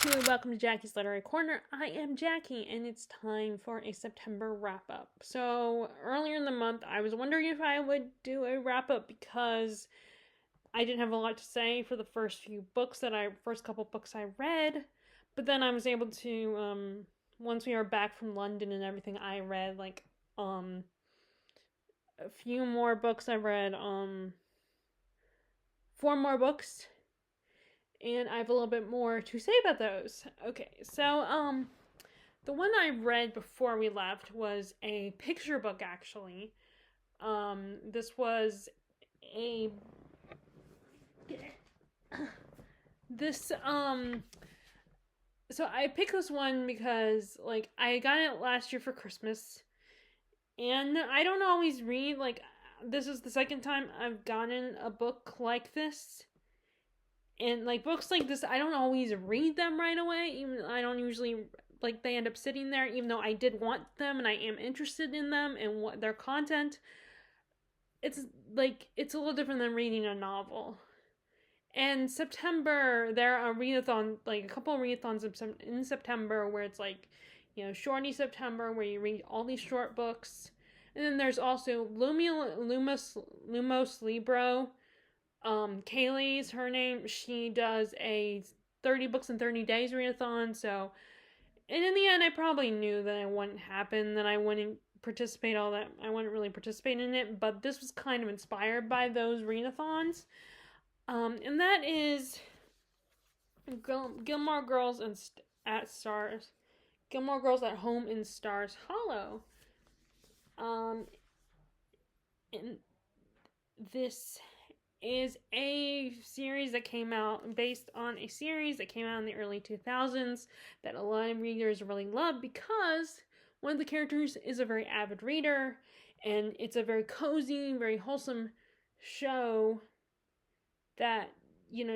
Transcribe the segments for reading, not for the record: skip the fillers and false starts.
Welcome to Jackie's Literary Corner. I am Jackie, and it's time for a September wrap up. So, earlier in the month, I was wondering if I would do a wrap up because I didn't have a lot to say for the first couple books I read. But then I was able to, once we were back from London and everything, I read a few more books. I read, four more books, and I have a little bit more to say about those. Okay, so the one I read before we left was a picture book, actually. This was a this so I picked this one because I got it last year for Christmas, and I don't always read. This is the second time I've gotten a book like this. And books like this, I don't always read them right away. Even I don't usually they end up sitting there, even though I did want them and I am interested in them and what their content. It's it's a little different than reading a novel. And September, there are readathon, a couple of readathons in September where it's Shorty September, where you read all these short books. And then there's also Lumos Libro. Kaylee's her name. She does a 30 books in 30 days readathon. So, and in the end, I probably knew that it wouldn't happen, that I wouldn't really participate in it. But this was kind of inspired by those readathons. And that is Gilmore Girls Gilmore Girls at Home in Stars Hollow. And this is a series that came out based on a series that came out in the early 2000s that a lot of readers really love because one of the characters is a very avid reader, and it's a very cozy, very wholesome show that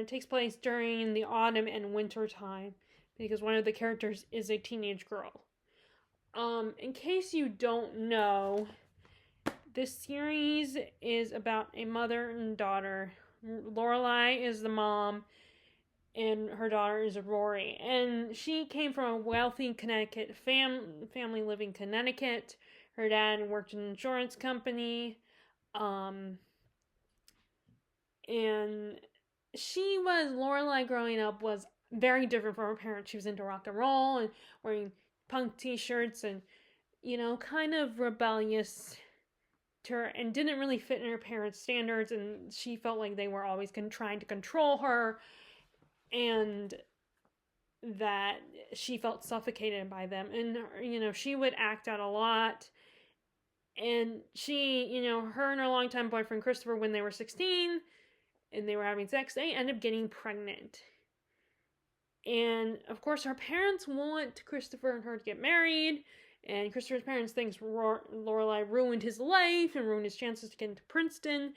takes place during the autumn and winter time because one of the characters is a teenage girl. In case you don't know, this series is about a mother and daughter. Lorelai is the mom, and her daughter is Rory. And she came from a wealthy Connecticut family living in Connecticut. Her dad worked in an insurance company. And Lorelai growing up was very different from her parents. She was into rock and roll and wearing punk t-shirts and, kind of rebellious to her, and didn't really fit in her parents' standards, and she felt like they were always trying to control her, and that she felt suffocated by them. And she would act out a lot, and she, her and her longtime boyfriend Christopher, when they were 16 and they were having sex, they ended up getting pregnant. And of course her parents want Christopher and her to get married, and Christopher's parents think Lorelai ruined his life and ruined his chances to get into Princeton.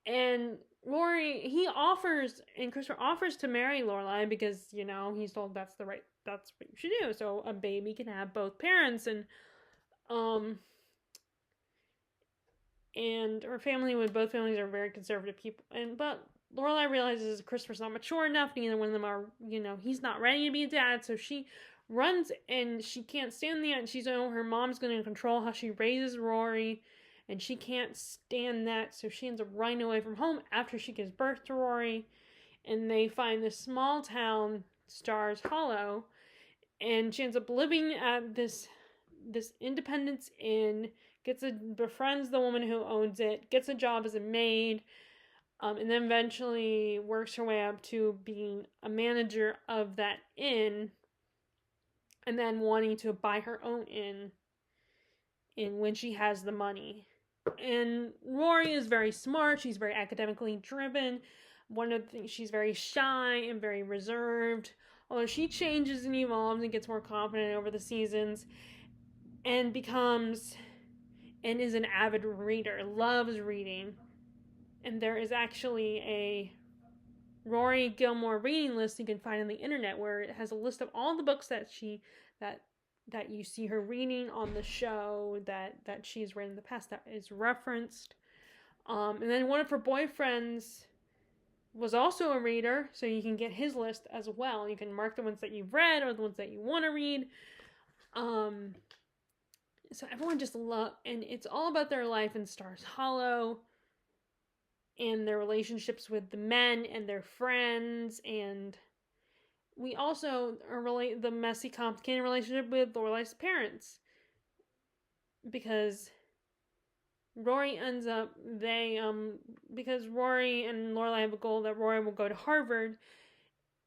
And Christopher offers to marry Lorelai because, he's told that's what you should do. So a baby can have both parents. And her family, both families are very conservative people. But Lorelai realizes Christopher's not mature enough. Neither one of them are, he's not ready to be a dad. So she runs, and she can't stand that. She's her mom's going to control how she raises Rory, and she can't stand that. So she ends up running away from home after she gives birth to Rory, and they find this small town, Stars Hollow, and she ends up living at this Independence Inn, befriends the woman who owns it, gets a job as a maid, and then eventually works her way up to being a manager of that inn, and then wanting to buy her own inn when she has the money. And Rory is very smart. She's very academically driven. One of the things, she's very shy and very reserved, although she changes and evolves and gets more confident over the seasons, and is an avid reader, loves reading. And there is actually a Rory Gilmore reading list you can find on the internet, where it has a list of all the books that you see her reading on the show, that she's read in the past, that is referenced. And then one of her boyfriends was also a reader, so you can get his list as well. You can mark the ones that you've read or the ones that you want to read. So everyone just and it's all about their life in Stars Hollow and their relationships with the men and their friends, and we also are the messy, complicated relationship with Lorelai's parents, because Rory ends up because Rory and Lorelai have a goal that Rory will go to Harvard,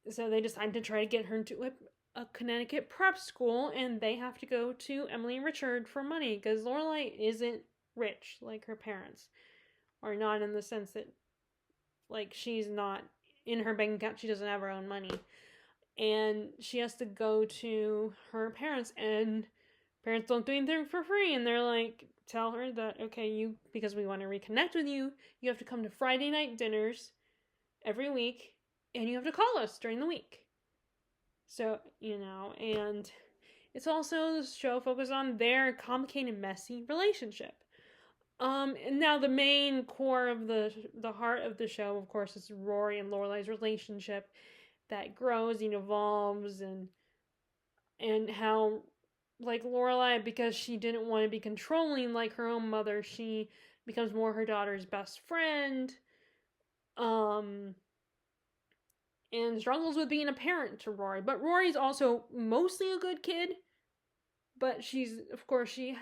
so they decide to try to get her into a Connecticut prep school, and they have to go to Emily and Richard for money because Lorelai isn't rich like her parents, or not in the sense that, like, she's not in her bank account, she doesn't have her own money, and she has to go to her parents, and parents don't do anything for free, and they're like, tell her that, okay, because we want to reconnect with you, you have to come to Friday night dinners every week, and you have to call us during the week. So, and it's also, the show focused on their complicated, messy relationship. And now the main core of the heart of the show, of course, is Rory and Lorelai's relationship that grows and evolves, and how, like, Lorelai, because she didn't want to be controlling like her own mother, she becomes more her daughter's best friend. And struggles with being a parent to Rory. But Rory's also mostly a good kid. But she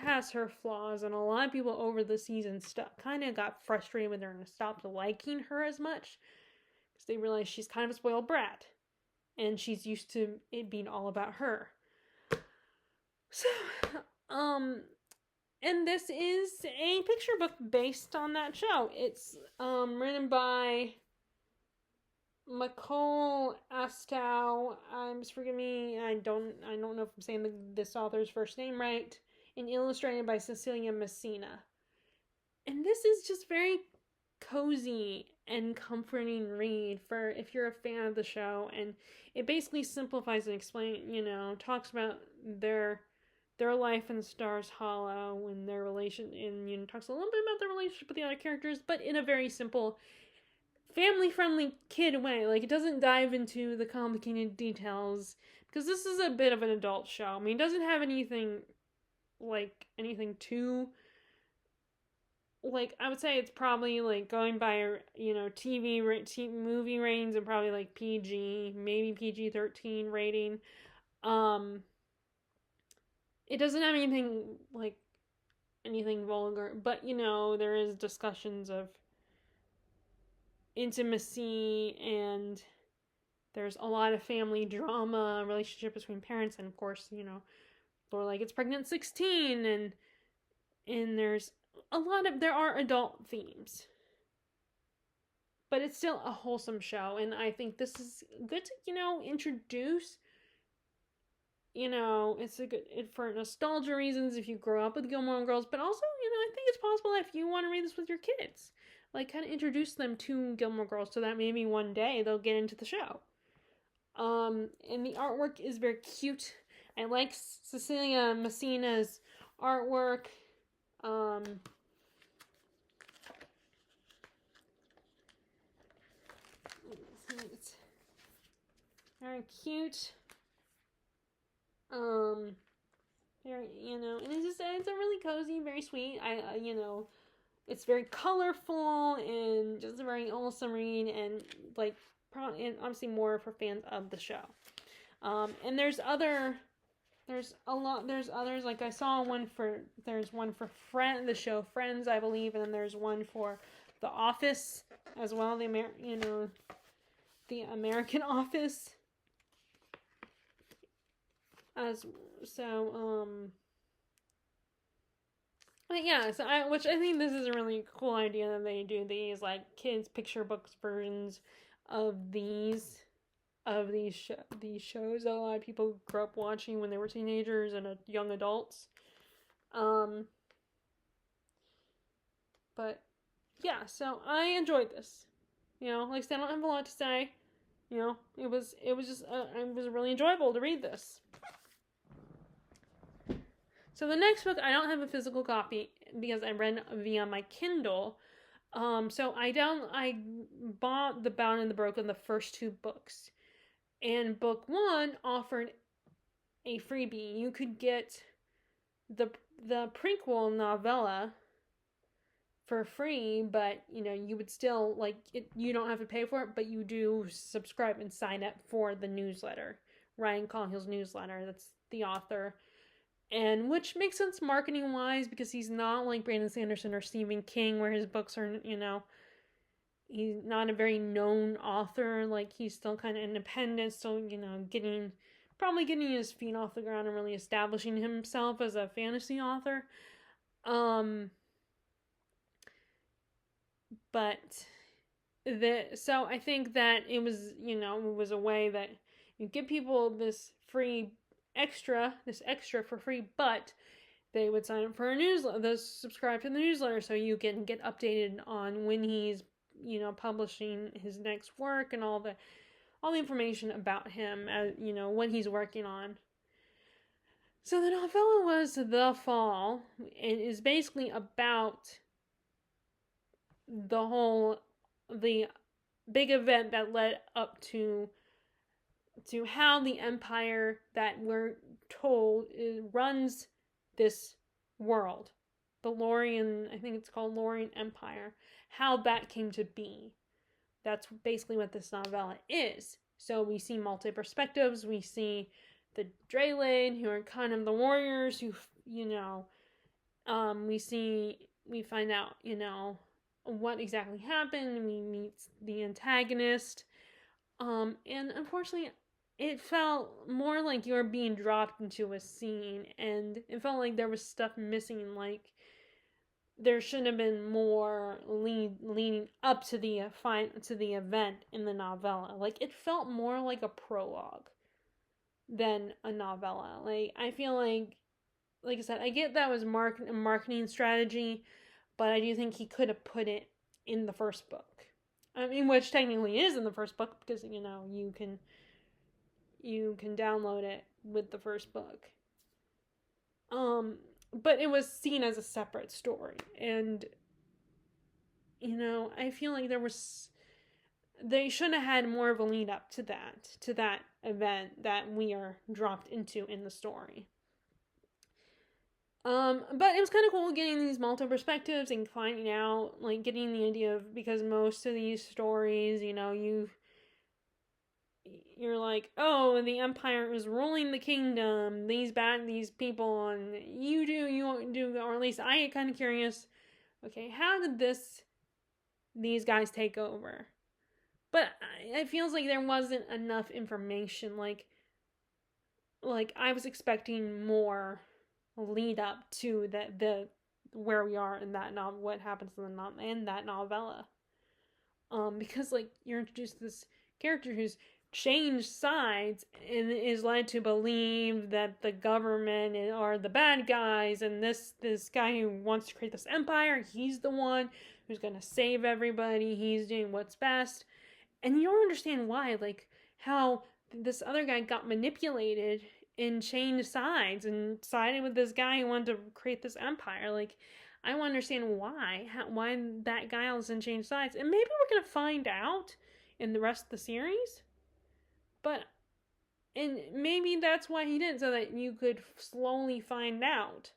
has her flaws, and a lot of people over the season kind of got frustrated with her and stopped liking her as much, because they realized she's kind of a spoiled brat, and she's used to it being all about her. So, and this is a picture book based on that show. It's written by Nicole Astow. Forgive me, I don't know if I'm saying this author's first name right. And illustrated by Cecilia Messina. And this is just very cozy and comforting read for if you're a fan of the show. And it basically simplifies and explains, talks about their life in Stars Hollow and their relation, and talks a little bit about their relationship with the other characters, but in a very simple, family-friendly kid way. Like, it doesn't dive into the complicated details, because this is a bit of an adult show. I mean, it doesn't have anything too, like, I would say it's probably, like, going by, movie ratings, and probably, like, PG, maybe PG-13 rating. It doesn't have anything vulgar, but, there is discussions of intimacy, and there's a lot of family drama, relationship between parents, and of course, Lorelai gets pregnant at 16, and there's there are adult themes, but it's still a wholesome show, and I think this is good to, introduce, it's a good, for nostalgia reasons, if you grow up with Gilmore Girls, but also, I think it's possible if you want to read this with your kids, like, kind of introduce them to Gilmore Girls, so that maybe one day they'll get into the show. And the artwork is very cute. I like Cecilia Messina's artwork. It's very cute. Very, and it's a really cozy, very sweet. It's very colorful and just a very wholesome read, and and obviously more for fans of the show. And there's others, like I saw there's one for the show Friends, I believe, and then there's one for The Office as well, the American Office. But yeah, which I think this is a really cool idea that they do these, like, kids picture books versions of these shows that a lot of people grew up watching when they were teenagers and young adults. But yeah, so I enjoyed this. Like I said, I don't have a lot to say. It was really enjoyable to read this. So the next book, I don't have a physical copy because I read via my Kindle. So I bought The Bound and the Broken, the first two books, and book one offered a freebie. You could get the prequel novella for free, but you would still like it. You don't have to pay for it, but you do subscribe and sign up for the newsletter, Ryan Collhill's newsletter. That's the author, and which makes sense marketing wise because he's not like Brandon Sanderson or Stephen King, where his books are he's not a very known author. Like he's still kind of independent, still probably getting his feet off the ground and really establishing himself as a fantasy author. But so I think that it was a way that you give people this extra for free, but they would sign up for a newsletter, they subscribe to the newsletter, so you can get updated on when he's publishing his next work and all the information about him, as what he's working on. So the novella was The Fall. It is basically about the big event that led up to how the empire that we're told runs this world, the Lorien, I think it's called Lorien Empire, how that came to be. That's basically what this novella is. So we see multi perspectives. We see the Draylen, who are kind of the warriors, who we find out what exactly happened. We meet the antagonist, and unfortunately it felt more like you were being dropped into a scene, and it felt like there was stuff missing. Like there should have been more leading up to the event in the novella. Like it felt more like a prologue than a novella. Like I feel like I said, I get that was a marketing strategy, but I do think he could have put it in the first book. I mean, which technically is in the first book because you can download it with the first book. But it was seen as a separate story, and I feel like they should have had more of a lead up to that event that we are dropped into in the story. But it was kind of cool getting these multiple perspectives and finding out, like, getting the idea of, because most of these stories, you're like, oh, the Empire is ruling the kingdom, these people, and you won't do, or at least I get kind of curious, okay, how did these guys take over? But it feels like there wasn't enough information, like I was expecting more lead up to the where we are in that novel, what happens in that novella. Because like you're introduced to this character who's changed sides and is led to believe that the government are the bad guys, and this guy who wants to create this empire, he's the one who's gonna save everybody, he's doing what's best, and you don't understand why, like how this other guy got manipulated and changed sides and sided with this guy who wanted to create this empire. Like, I want to understand why that guy all of a sudden changed sides, and maybe we're gonna find out in the rest of the series. And maybe that's why he did, so that you could slowly find out.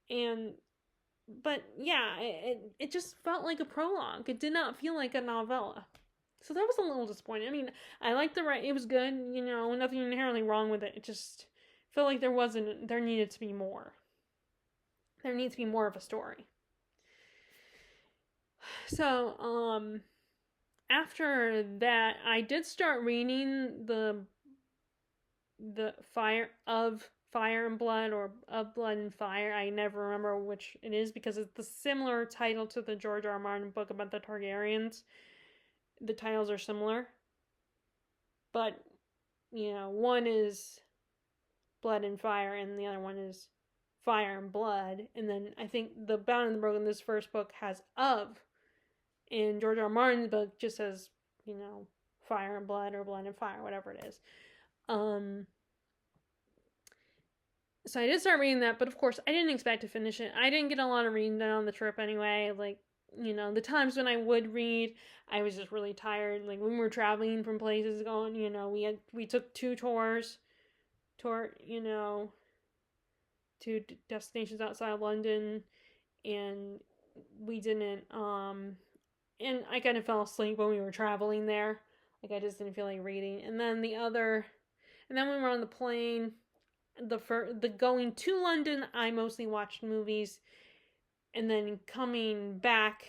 But yeah, it just felt like a prologue. It did not feel like a novella. So that was a little disappointing. I mean, I liked it was good, nothing inherently wrong with it. It just felt like there needed to be more. There needs to be more of a story. So, after that, I did start reading the Fire and Blood, or Of Blood and Fire. I never remember which it is because it's the similar title to the George R. R. Martin book about the Targaryens. The titles are similar, but one is Blood and Fire and the other one is Fire and Blood. And then I think the Bound and the Broken, this first book, has Of, and George R. R. Martin's book just says Fire and Blood, or Blood and Fire, whatever it is. So I did start reading that, but of course I didn't expect to finish it. I didn't get a lot of reading done on the trip anyway. Like, the times when I would read, I was just really tired. Like when we were traveling from places going, we took two tour, to destinations outside of London, and we didn't and I kind of fell asleep when we were traveling there. Like I just didn't feel like reading. And then when we were on the plane, the going to London, I mostly watched movies, and then coming back,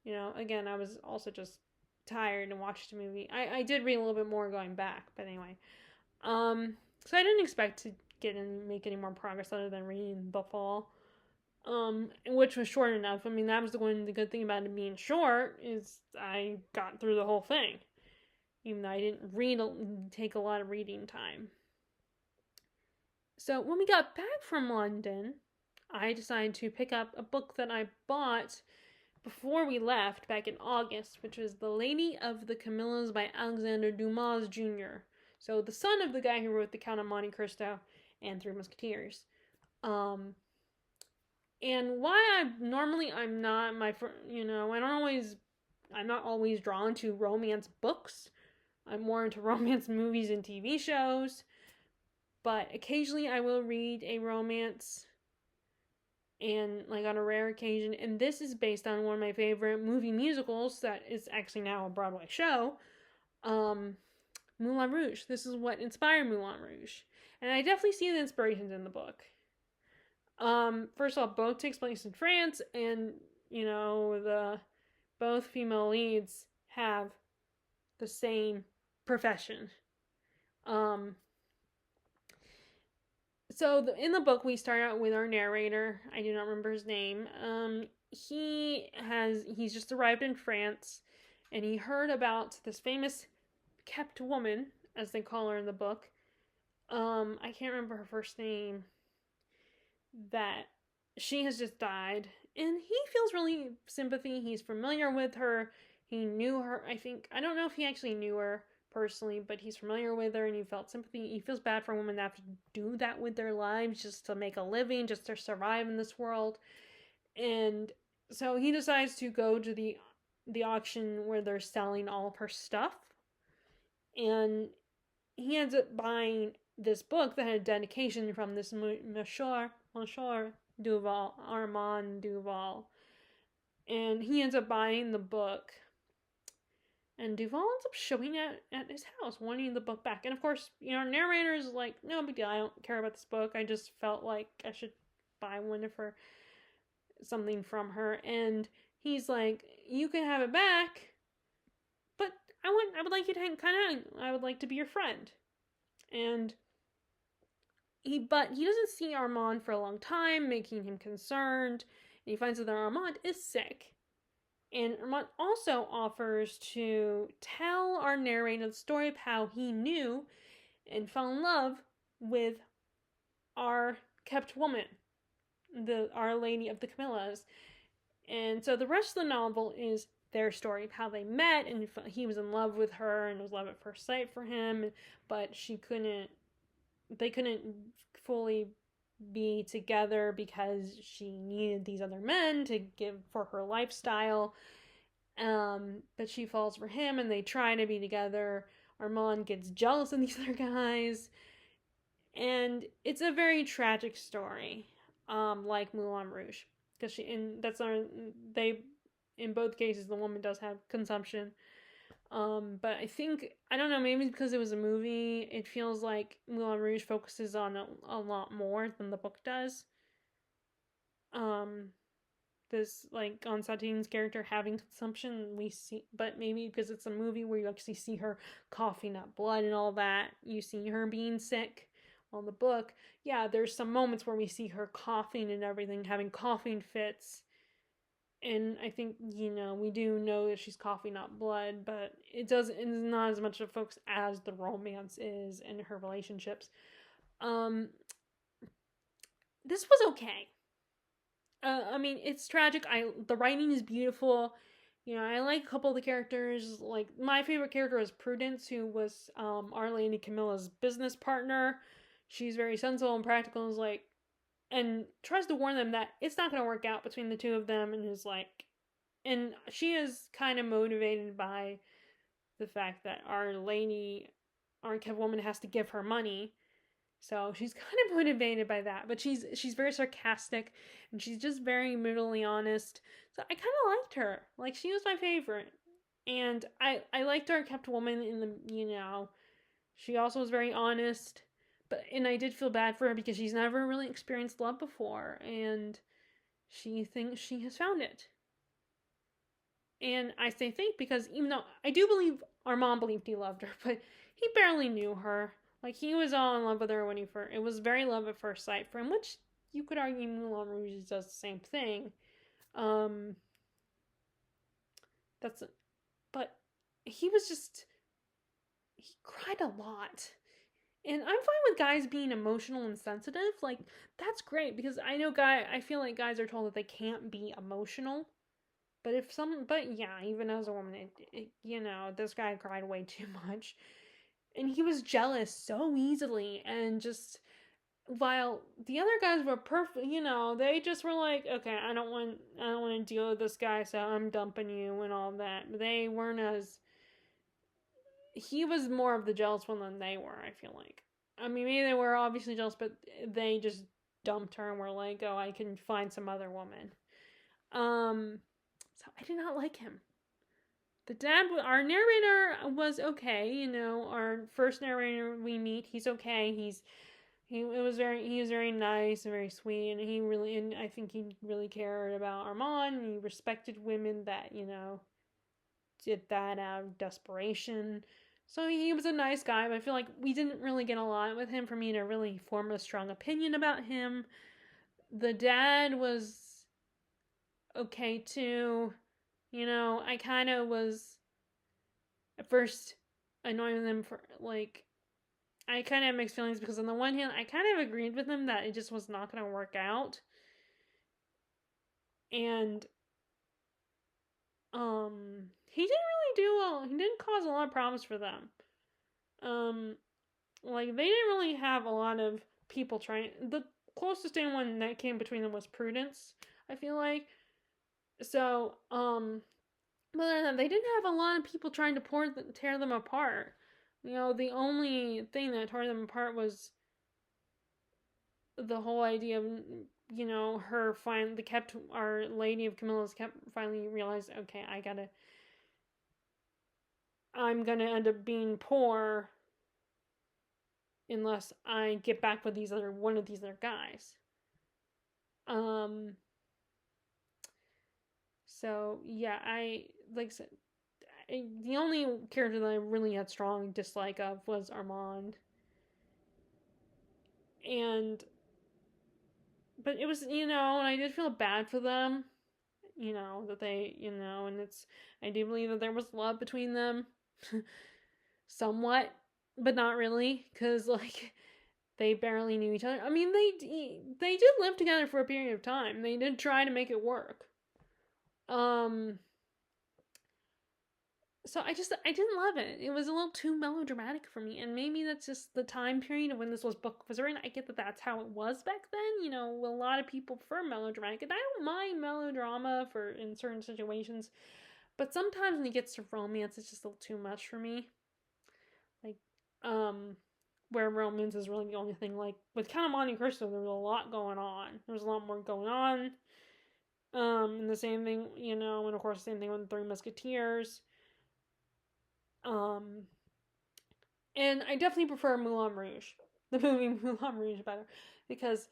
again, I was also just tired and watched a movie. I did read a little bit more going back, but anyway. So I didn't expect to make any more progress other than reading The Fall. Which was short enough. I mean, that was the good thing about it being short is I got through the whole thing, even though I didn't take a lot of reading time. So when we got back from London, I decided to pick up a book that I bought before we left back in August, which was The Lady of the Camillas by Alexander Dumas Jr. So the son of the guy who wrote The Count of Monte Cristo and Three Musketeers. And why I'm not I'm not always drawn to romance books. I'm more into romance movies and TV shows. But occasionally I will read a romance, and like on a rare occasion. And this is based on one of my favorite movie musicals that is actually now a Broadway show, Moulin Rouge. This is what inspired Moulin Rouge. And I definitely see the inspirations in the book. First of all, both takes place in France, and both female leads have the same profession. So in the book, we start out with our narrator. I do not remember his name. He's just arrived in France, and he heard about this famous kept woman, as they call her in the book. I can't remember her first name. That she has just died, and he feels really sympathy. He's familiar with her. He knew her. I don't know if he actually knew her personally, but he's familiar with her, and he felt sympathy. He feels bad for women that have to do that with their lives just to make a living, just to survive in this world. And so he decides to go to the auction where they're selling all of her stuff, and he ends up buying this book that had a dedication from this Monsieur Duval, Armand Duval. And he ends up buying the book. And Duval ends up showing it at his house, wanting the book back. And of course, narrator is like, no big deal, I don't care about this book. I just felt like I should buy one of her, something from her. And he's like, you can have it back, but I would like you to I would like to be your friend. And he doesn't see Armand for a long time, making him concerned. And he finds out that Armand is sick. And Armand also offers to tell our narrator the story of how he knew and fell in love with our kept woman, Our Lady of the Camillas. And so the rest of the novel is their story of how they met, and he was in love with her, and it was love at first sight for him, but they couldn't fully be together because she needed these other men to give for her lifestyle. But she falls for him, and they try to be together. Armand gets jealous of these other guys, and it's a very tragic story, like Moulin Rouge, because in both cases the woman does have consumption. But I don't know, maybe because it was a movie, it feels like Moulin Rouge focuses on a lot more than the book does. This, like, Constantine's character having consumption, we see, but maybe because it's a movie where you actually see her coughing up blood and all that, you see her being sick. On the book, yeah, there's some moments where we see her coughing and everything, having coughing fits. And I think, we do know that she's coughing up blood, but it's not as much of a focus as the romance is in her relationships. This was okay. I mean, it's tragic. The writing is beautiful. I like a couple of the characters. Like, my favorite character was Prudence, who was Our Lady Camilla's business partner. she's very sensible and practical and is like, and tries to warn them that it's not going to work out between the two of them, and is like, and she is kind of motivated by the fact that our Catwoman has to give her money. So she's kind of motivated by that, but she's very sarcastic, and she's just very brutally honest. So I kind of liked her. Like, she was my favorite, and I liked our Catwoman in the she also was very honest, and I did feel bad for her because she's never really experienced love before, and she thinks she has found it. And I say think because even though I do believe Armand believed he loved her, but he barely knew her. Like, he was all in love with her when it was very love at first sight for him, which you could argue Moulin Rouge does the same thing. But he cried a lot. And I'm fine with guys being emotional and sensitive. Like, that's great, because I feel like guys are told that they can't be emotional. But yeah, even as a woman, this guy cried way too much. And he was jealous so easily, and just, while the other guys were perfect, they just were like, okay, I don't want to deal with this guy, so I'm dumping you and all that. But they weren't he was more of the jealous one than they were, I feel like. I mean, maybe they were obviously jealous, but they just dumped her and were like, oh, I can find some other woman. So I did not like him. The dad, our narrator was okay, our first narrator we meet, he's okay. He was very nice and very sweet, and I think he really cared about Armand, and he respected women that, did that out of desperation. So he was a nice guy, but I feel like we didn't really get a lot with him for me to really form a strong opinion about him. The dad was okay too. I kind of was at first annoyed with him for, like, I kind of had mixed feelings, because on the one hand, I kind of agreed with him that it just was not going to work out. And, he didn't really do well. He didn't cause a lot of problems for them. Like, they didn't really have a lot of people trying. The closest anyone that came between them was Prudence, I feel like. So, but they didn't have a lot of people trying to tear them apart. The only thing that tore them apart was the whole idea of, our Lady of Camilla's kept finally realized, okay, I'm gonna end up being poor unless I get back with one of these other guys. So yeah, like I said, the only character that I really had strong dislike of was Armand. But it was, and I did feel bad for them, that they, and I do believe that there was love between them, somewhat, but not really, because, like, they barely knew each other. I mean, they did live together for a period of time. They did try to make it work. So I didn't love it. It was a little too melodramatic for me, and maybe that's just the time period of when this book was written. I get that that's how it was back then. A lot of people prefer melodramatic, and I don't mind melodrama in certain situations, but sometimes when it gets to romance, it's just a little too much for me. Like, where romance is really the only thing. Like, with Count of Monte Cristo, there was a lot going on. There was a lot more going on. And the same thing, and of course the same thing with the Three Musketeers. And I definitely prefer Moulin Rouge, the movie Moulin Rouge, better, because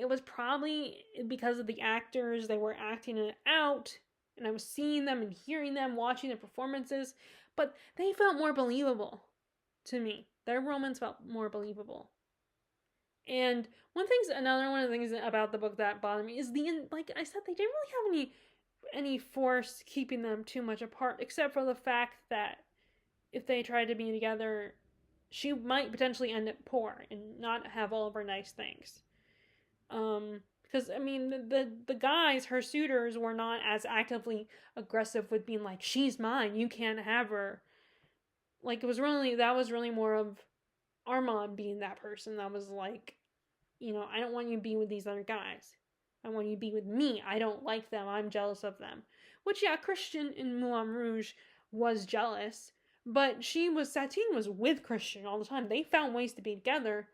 it was probably because of the actors. They were acting it out, and I was seeing them and hearing them, watching their performances, but they felt more believable to me. Their romance felt more believable. And another one of the things about the book that bothered me is like I said, they didn't really have any force keeping them too much apart, except for the fact that if they tried to be together, she might potentially end up poor and not have all of her nice things. Because, I mean, the guys, her suitors, were not as actively aggressive with being like, she's mine, you can't have her. Like, that was really more of Armand being that person that was like, I don't want you to be with these other guys. I want you to be with me. I don't like them. I'm jealous of them. Which, yeah, Christian in Moulin Rouge was jealous, but Satine was with Christian all the time. They found ways to be together,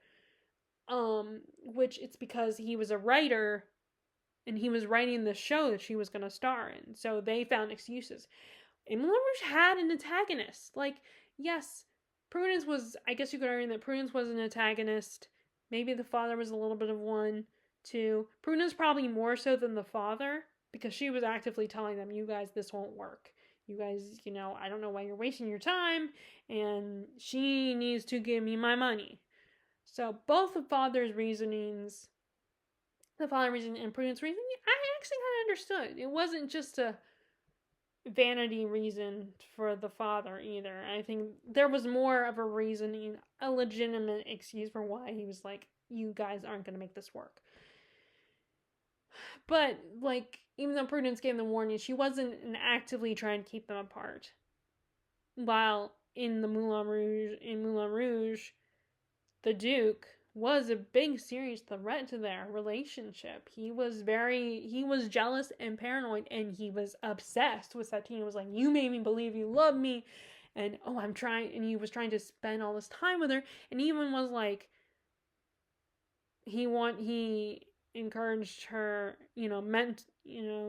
which it's because he was a writer and he was writing the show that she was going to star in. So they found excuses. And Moulin Rouge had an antagonist. Like, yes, Prudence was, I guess you could argue that Prudence was an antagonist. Maybe the father was a little bit of one, too. Prudence probably more so than the father, because she was actively telling them, you guys, this won't work. You guys, I don't know why you're wasting your time, and she needs to give me my money. So both the father's reasonings, the father reasoning and Prudence reasoning, I actually kind of understood. It wasn't just a vanity reason for the father either. I think there was more of a reasoning, a legitimate excuse for why he was like, you guys aren't going to make this work. But, like, even though Prudence gave them warning, she wasn't actively trying to keep them apart. While in Moulin Rouge, the Duke was a big serious threat to their relationship. He was jealous and paranoid, and he was obsessed with Satine. He was like, you made me believe you love me, and he was trying to spend all this time with her, and even was like, he encouraged her,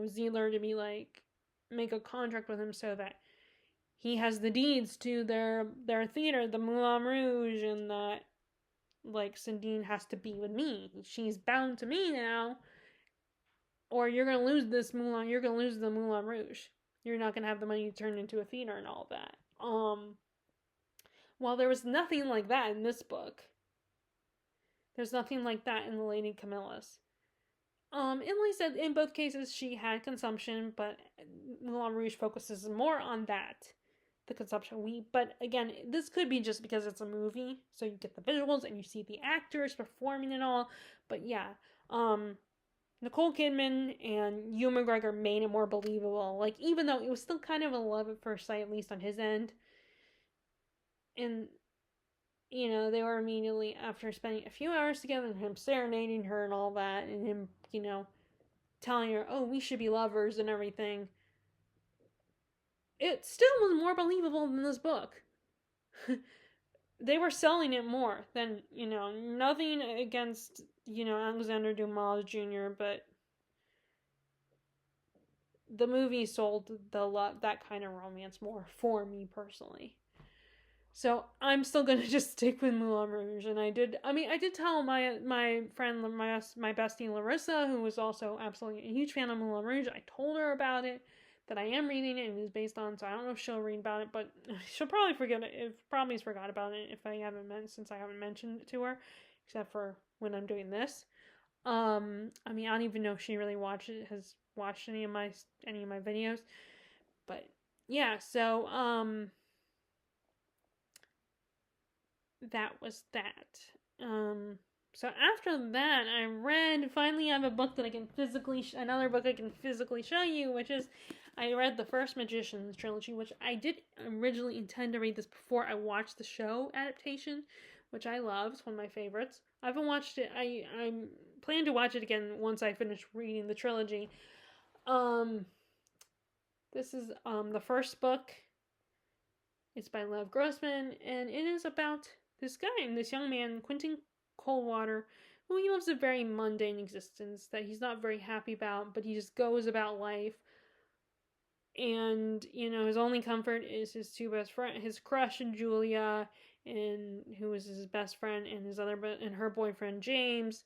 Zeller to be like, make a contract with him so that he has the deeds to their theater, the Moulin Rouge, and that, like, Satine has to be with me. She's bound to me now, or you're gonna lose the Moulin Rouge. You're not gonna have the money to turn into a theater and all that. While there was nothing like that in this book, there's nothing like that in The Lady Camillas. Emily said in both cases she had consumption, but Moulin Rouge focuses more on that, the consumption. But again, this could be just because it's a movie, so you get the visuals and you see the actors performing and all. But yeah, Nicole Kidman and Ewan McGregor made it more believable. Like, even though it was still kind of a love at first sight, at least on his end, and they were immediately after spending a few hours together and him serenading her and all that, and him, telling her, oh, we should be lovers and everything. It still was more believable than this book. They were selling it more than, nothing against, Alexander Dumas Jr., but the movie sold that kind of romance more for me personally. So I'm still gonna just stick with Moulin Rouge, and I did tell my friend, my bestie Larissa, who was also absolutely a huge fan of Moulin Rouge. I told her about it, that I am reading it and it is based on. So I don't know if she'll read about it, but she'll probably forget it. Probably forgot about it if I haven't mentioned it to her, except for when I'm doing this. I don't even know if she really has watched any of my videos, but yeah. So that was that. So after that, finally I have a book that another book I can physically show you, which is, I read the first Magicians trilogy, which I did originally intend to read this before I watched the show adaptation, which I love. It's one of my favorites. I haven't watched it. I plan to watch it again once I finish reading the trilogy. This is the first book. It's by Lev Grossman, and it is about this young man, Quentin Coldwater, who he lives a very mundane existence that he's not very happy about, but he just goes about life. And, his only comfort is his two best friends, his crush, Julia, and who is his best friend, and her boyfriend, James.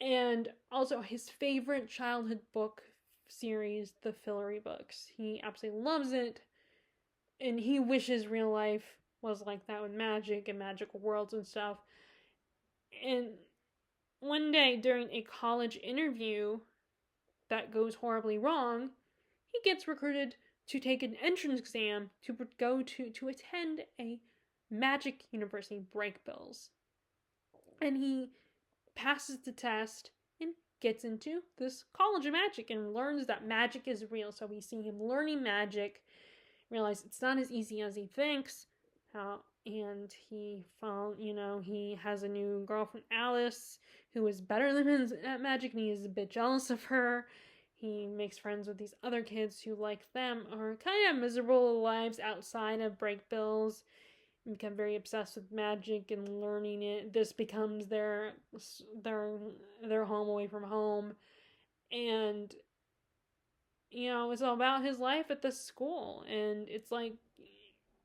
And also his favorite childhood book series, the Fillory books. He absolutely loves it. And he wishes real life was like that, with magic and magical worlds and stuff. And one day during a college interview that goes horribly wrong, he gets recruited to take an entrance exam to attend a magic university, Brakebills. And he passes the test and gets into this college of magic and learns that magic is real. So we see him learning magic, realize it's not as easy as he thinks, how and he found, he has a new girlfriend, Alice, who is better than him at magic, and he is a bit jealous of her. He makes friends with these other kids who, like them, are kind of miserable lives outside of Brakebills, and become very obsessed with magic and learning it. This becomes their their home away from home, and it's all about his life at this school, and it's like,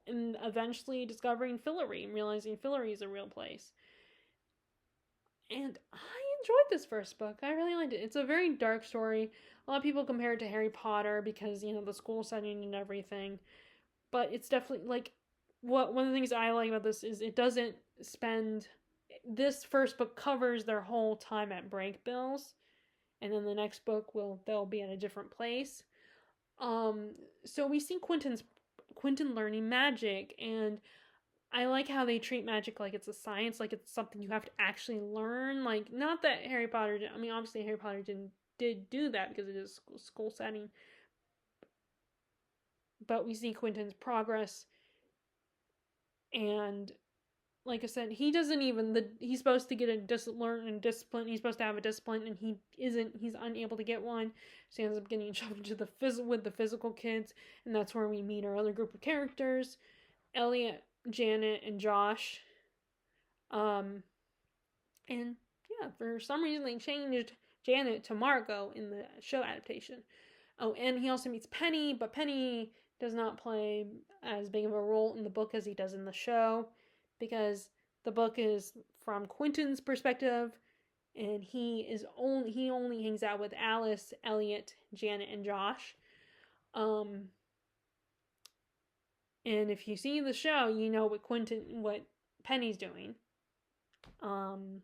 and eventually discovering Fillory and realizing Fillory is a real place. And I enjoyed this first book. I really liked it. It's a very dark story. A lot of people compare it to Harry Potter because, the school setting and everything. But it's definitely like one of the things I like about this is it doesn't spend this first book covers their whole time at Brakebills, and then the next book they'll be at a different place. So we see Quentin learning magic, and I like how they treat magic like it's a science, like it's something you have to actually learn. Like, not that Harry Potter did, I mean, obviously Harry Potter did do that because it is a school setting, but we see Quentin's progress, and like I said, he doesn't even he's supposed to get learn and discipline. He's supposed to have a discipline, and he's unable to get one, so he ends up getting shoved into with the physical kids, and that's where we meet our other group of characters, Elliot, Janet, and Josh. And yeah, for some reason they changed Janet to Margot in the show adaptation. Oh, and he also meets Penny, but Penny does not play as big of a role in the book as he does in the show, because the book is from Quentin's perspective, and he only hangs out with Alice, Elliot, Janet, and Josh. And if you see the show, you know what Penny's doing. And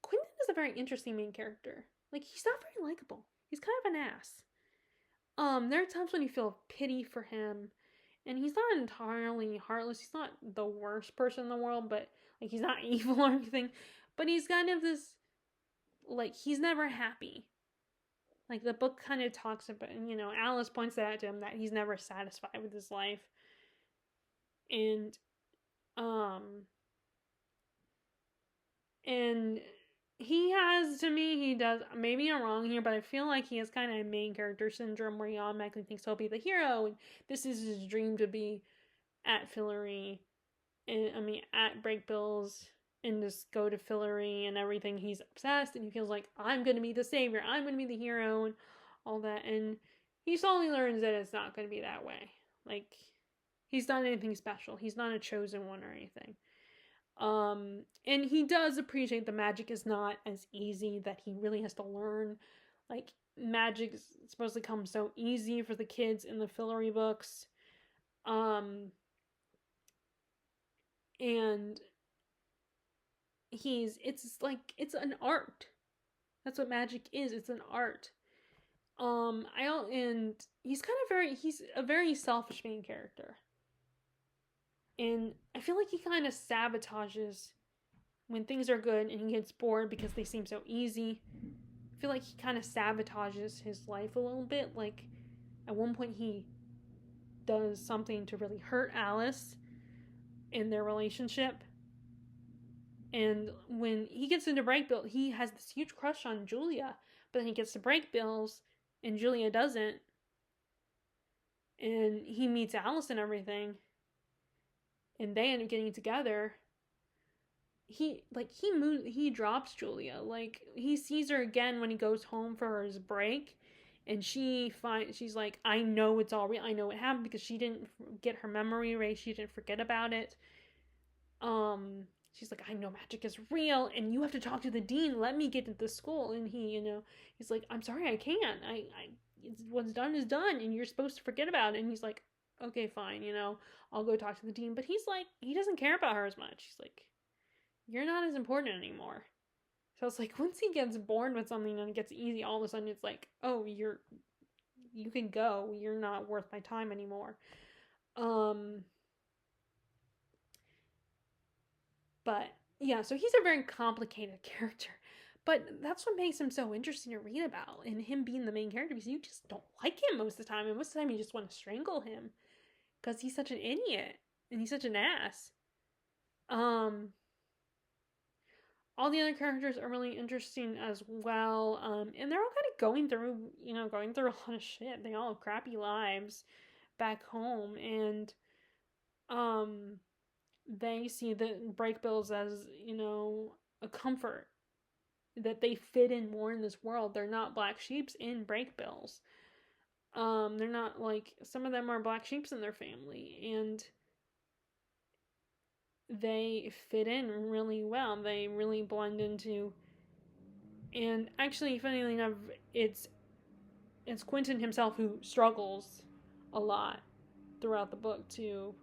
Quentin is a very interesting main character. Like, he's not very likable. He's kind of an ass. There are times when you feel pity for him, and he's not entirely heartless. He's not the worst person in the world, but like, he's not evil or anything. But he's kind of this, like, he's never happy. Like, the book kind of talks about, Alice points that out to him, that he's never satisfied with his life. And he has, to me, he does, maybe I'm wrong here, but I feel like he has kind of a main character syndrome where he automatically thinks he'll be the hero, and this is his dream to be at Fillory, and at Brakebills, and just go to Fillory and everything. He's obsessed, and he feels like, I'm going to be the savior, I'm going to be the hero, and all that, and he slowly learns that it's not going to be that way. Like, he's not anything special. He's not a chosen one or anything. And he does appreciate the magic is not as easy, that he really has to learn. Like, magic is supposed to come so easy for the kids in the Fillory books. And it's an art. That's what magic is. It's an art. And he's a very selfish main character. And I feel like he kind of sabotages when things are good, and he gets bored because they seem so easy. I feel like he kind of sabotages his life a little bit. Like, at one point he does something to really hurt Alice in their relationship. And when he gets into Brakebills, he has this huge crush on Julia, but then he gets to Brakebills and Julia doesn't. And he meets Alice and everything, and they end up getting together. He drops Julia. Like, he sees her again when he goes home for his break, and she's like, I know it's all real. I know it happened because she didn't get her memory erased. She didn't forget about it. She's like, I know magic is real, and you have to talk to the dean. Let me get to the school. And he's like, I'm sorry, I can't. What's done is done, and you're supposed to forget about it. And he's like, okay, fine, I'll go talk to the dean. But he's like, he doesn't care about her as much. He's like, you're not as important anymore. So it's like, once he gets bored with something and it gets easy, all of a sudden it's like, oh, you can go. You're not worth my time anymore. But yeah, so he's a very complicated character. But that's what makes him so interesting to read about, and him being the main character, because you just don't like him most of the time, and most of the time you just want to strangle him. because he's such an idiot and he's such an ass. Um, all the other characters are really interesting as well. And they're all kind of going through a lot of shit. They all have crappy lives back home, and um, they see the Brakebills as, a comfort, that they fit in more in this world. They're not black sheeps in Brakebills. They're not like, some of them are black sheeps in their family, and they fit in really well. They really blend into, and actually, funnily enough, it's Quentin himself who struggles a lot throughout the book to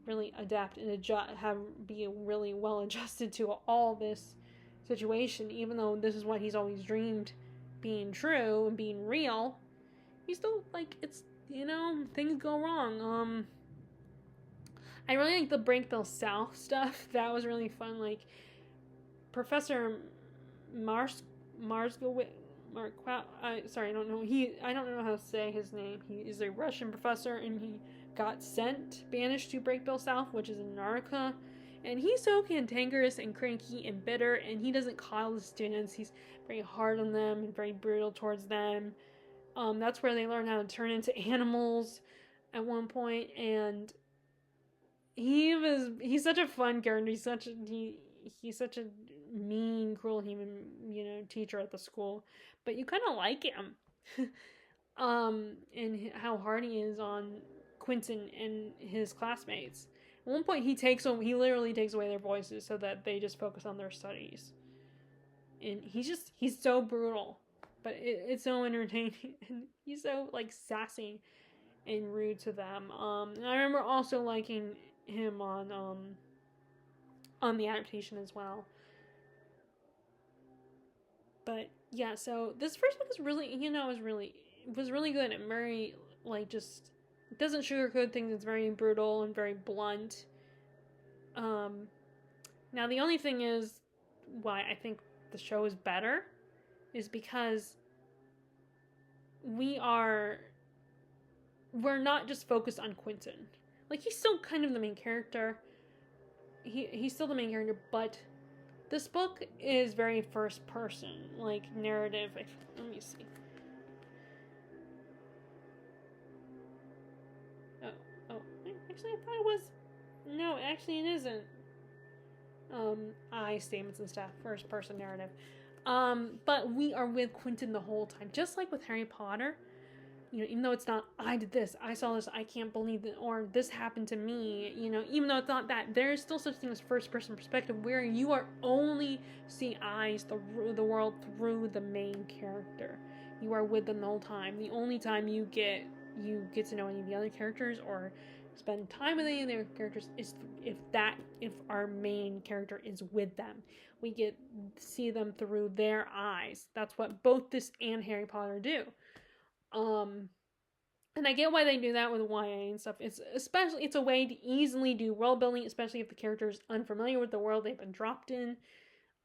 really adapt and be really well adjusted to all this situation, even though this is what he's always dreamed being true and being real. He's still like, it's, things go wrong. I really like the Brakebill South stuff. That was really fun. Like, Professor Marsgowitz, sorry, I don't know how to say his name. He is a Russian professor, and he got banished to Brakebill South, which is in Antarctica. And he's so cantankerous and cranky and bitter, and he doesn't coddle the students. He's very hard on them and very brutal towards them. That's where they learn how to turn into animals at one point, and he's such a fun character. He's such a mean, cruel human, teacher at the school, but you kind of like him. And how hard he is on Quentin and his classmates. At one point, he literally takes away their voices so that they just focus on their studies. And he's so brutal, but it's so entertaining, and he's so like sassy and rude to them. And I remember also liking him on the adaptation as well. But yeah, so this first book is really, was really good and very, like, just, it doesn't sugarcoat things. It's very brutal and very blunt. Now the only thing is why I think the show is better is because we're not just focused on Quentin. Like, he's still kind of the main character. He's still the main character, but this book is very first person, like, narrative. Let me see. Oh, actually, I thought it was. No, actually, it isn't. I statements and stuff, first person narrative. But we are with Quentin the whole time, just like with Harry Potter. Even though it's not, I did this, I saw this, I can't believe it, or this happened to me, even though it's not that, there's still such thing as first-person perspective, where you are only seeing the world through the main character. You are with them the whole time. The only time you get to know any of the other characters, or spend time with any of their characters, is if our main character is with them. We get to see them through their eyes. That's what both this and Harry Potter do. And I get why they do that with YA and stuff. It's a way to easily do world building, especially if the character is unfamiliar with the world they've been dropped in.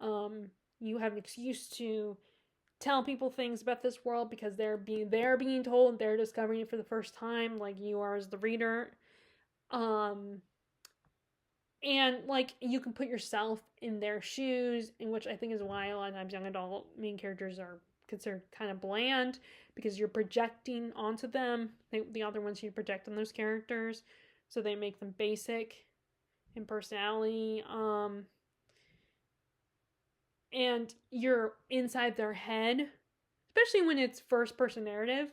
You have an excuse to tell people things about this world because they're being told, they're discovering it for the first time, like you are as the reader. And like, you can put yourself in their shoes, in which I think is why a lot of times young adult main characters are considered kind of bland, because you're projecting onto them the other ones you project on those characters, so they make them basic in personality, and you're inside their head, especially when it's first person narrative.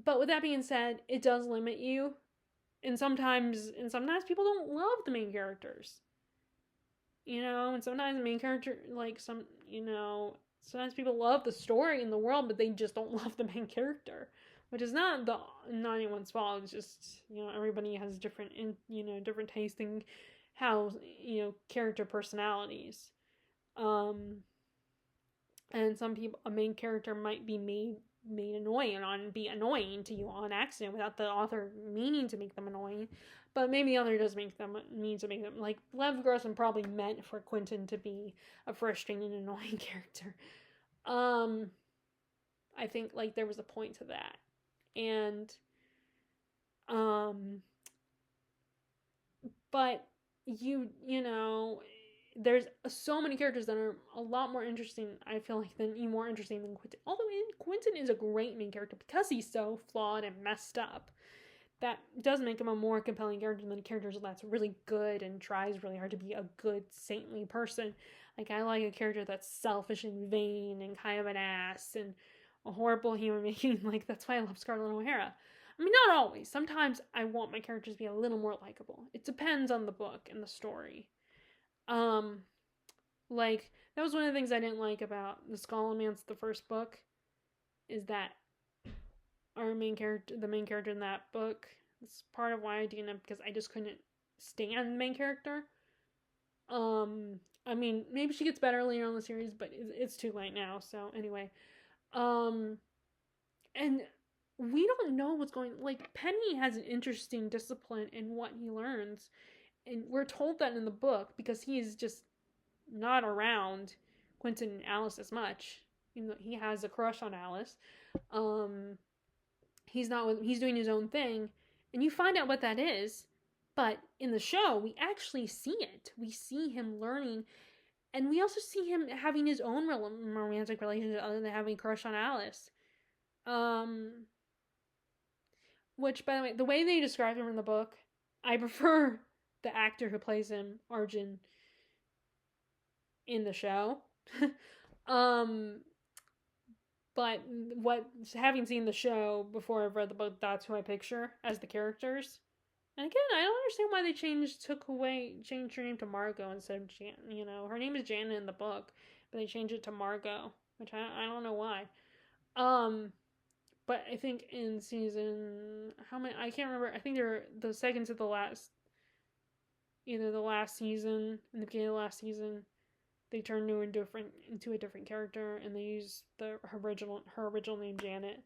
But with that being said, it does limit you, and sometimes people don't love the main characters, and sometimes the main character, like, sometimes people love the story in the world, but they just don't love the main character, which is not anyone's fault. It's just, everybody has different tasting, how, character personalities. And some people, a main character might be made annoying be annoying to you on accident without the author meaning to make them annoying, but maybe the author does mean to make them, like, Lev Grossman probably meant for Quentin to be a frustrating and annoying character. I think, like, there was a point to that, and Um, but you know, there's so many characters that are a lot more interesting, I feel like, than even more interesting than Quentin. Although Quentin is a great main character because he's so flawed and messed up. That does make him a more compelling character than a character that's really good and tries really hard to be a good, saintly person. Like, I like a character that's selfish and vain and kind of an ass and a horrible human being. Like, that's why I love Scarlett O'Hara. I mean, not always. Sometimes I want my characters to be a little more likable. It depends on the book and the story. Um, like, that was one of the things I didn't like about the Scholomance, the first book, is that our main character, the main character in that book, it's part of why I didn't, because I just couldn't stand the main character. I mean, maybe she gets better later on in the series, but it's too late now. So anyway, um, and we don't know what's going. Like, Penny has an interesting discipline in what he learns, and we're told that in the book because he's just not around Quentin and Alice as much. You know, he has a crush on Alice. Um, he's doing his own thing, and you find out what that is. But in the show, we actually see it. We see him learning, and we also see him having his own romantic relationship other than having a crush on Alice. Um, which, by the way they describe him in the book, I prefer the actor who plays him, Arjun, in the show. um, but having seen the show before I've read the book, that's who I picture as the characters. And again, I don't understand why they changed her name to Margot instead of Jan. You know, her name is Janet in the book, but they changed it to Margot, which I don't know why. But I think in season, how many, I can't remember. I think they're the second to the last, either the last season, in the beginning of the last season, they turned her into a different character, and they used her original name, Janet.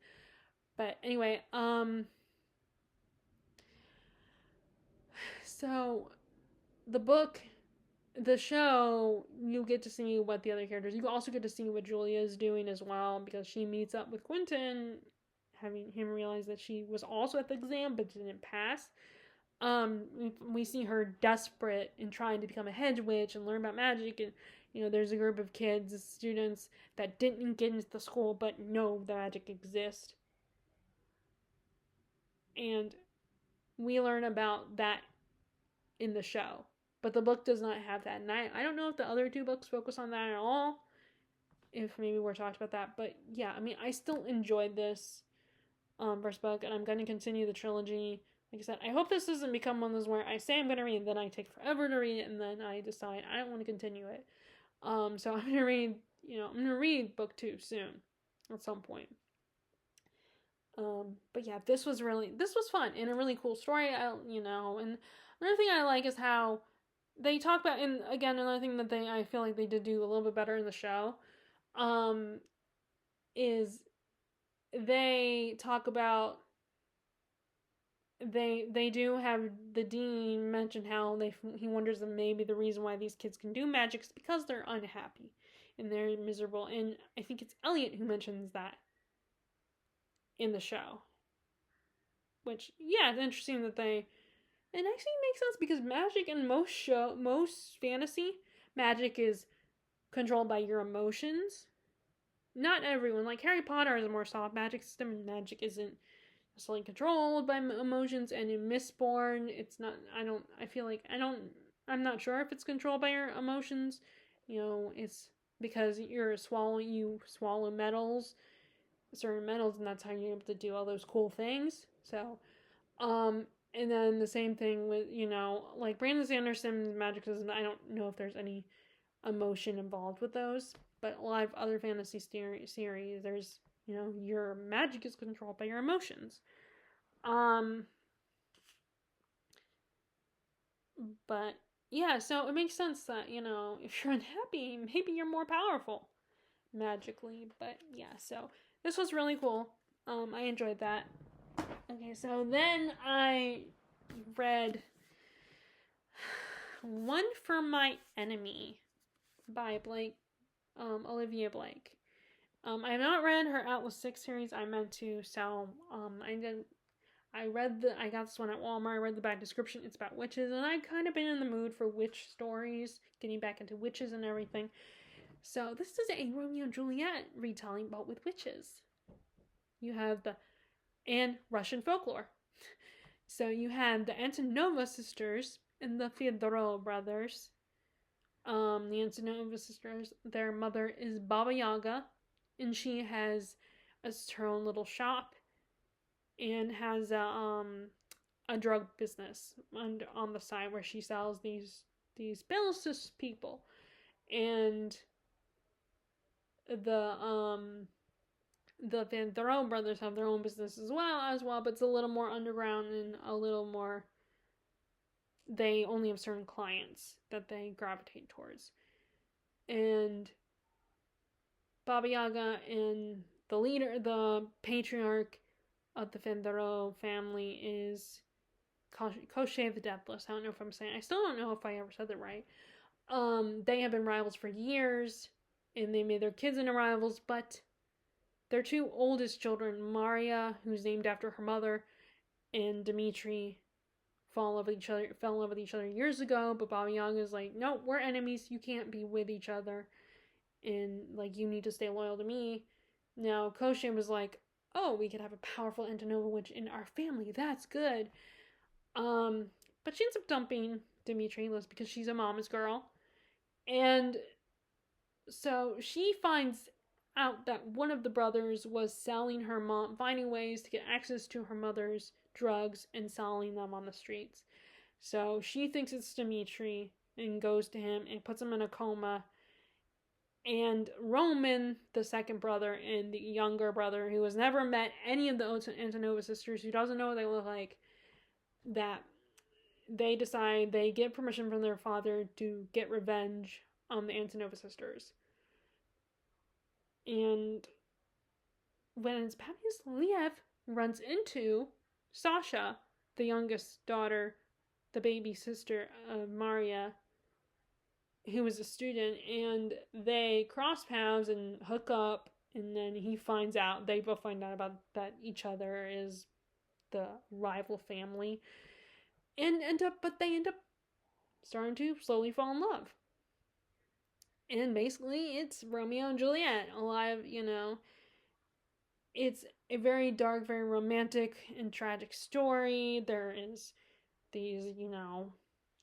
But anyway, so the show, you get to see what the other characters. You also get to see what Julia is doing as well, because she meets up with Quentin, having him realize that she was also at the exam but didn't pass. We see her desperate in trying to become a hedge witch and learn about magic, and you know, there's a group of kids, students, that didn't get into the school but know that magic exists, and we learn about that in the show. But the book does not have that. And I don't know if the other two books focus on that at all. If maybe we're talked about that. But yeah, I mean, I still enjoyed this first book, and I'm going to continue the trilogy. Like I said, I hope this doesn't become one of those where I say I'm going to read, then I take forever to read it, and then I decide I don't want to continue it. So I'm going to read book 2 soon, at some point. But yeah, this was fun and a really cool story. And another thing I like is how they talk about, and again, another thing that I feel like they did do a little bit better in the show, is they talk about, they do have the dean mention how he wonders that maybe the reason why these kids can do magic is because they're unhappy and they're miserable, and I think it's Elliot who mentions that in the show, which, yeah, it's interesting that they, it actually makes sense because magic in most fantasy, magic is controlled by your emotions. Not everyone. Like, Harry Potter has a more soft magic system, and magic isn't necessarily controlled by emotions. And in Mistborn, it's not. I'm not sure if it's controlled by your emotions. You know, it's because you swallow metals, certain metals, and that's how you're able to do all those cool things. So, and then the same thing with, like Brandon Sanderson's magic system. I don't know if there's any emotion involved with those, but a lot of other fantasy series, there's, your magic is controlled by your emotions. But yeah, so it makes sense that, if you're unhappy, maybe you're more powerful magically. But yeah, so this was really cool. I enjoyed that. Okay, so then I read One for My Enemy by Olivia Blake. I have not read her Atlas 6 series. I meant to, so I got this one at Walmart. I read the back description. It's about witches, and I've kind of been in the mood for witch stories, getting back into witches and everything. So this is a Romeo and Juliet retelling, but with witches. You have and Russian folklore. So you have the Antonova sisters and the Fyodorov brothers. The Antonova sisters, their mother is Baba Yaga, and she has her own little shop and has a drug business on the side where she sells these pills to people. And the Fyodorov brothers have their own business as well, but it's a little more underground and a little more, they only have certain clients that they gravitate towards. And Baba Yaga and the leader, the patriarch of the Fyodorov family is Koshchei the Deathless. I don't know if I'm saying, I still don't know if I ever said that right. They have been rivals for years, and they made their kids into rivals, but their two oldest children, Maria, who's named after her mother, and Dmitri, fell in love with each other years ago, but Baba Yaga is like, no, we're enemies, you can't be with each other, and like, you need to stay loyal to me. Now, Koshchei was like, oh, we could have a powerful Antonova witch in our family, that's good. But she ends up dumping Dmitri because she's a mama's girl. And so she finds out that one of the brothers was selling her mom, finding ways to get access to her mother's drugs and selling them on the streets. So she thinks it's Dmitri and goes to him and puts him in a coma. And Roman, the second brother, and the younger brother, who has never met any of the Antonova sisters, who doesn't know what they look like, that they decide, they get permission from their father to get revenge on the Antonova sisters. And when Liev runs into Sasha, the youngest daughter, the baby sister of Maria, who is a student, and they cross paths and hook up, and then they both find out about that each other is the rival family, and they end up starting to slowly fall in love. And basically, it's Romeo and Juliet. A lot of, it's a very dark, very romantic and tragic story. There is these,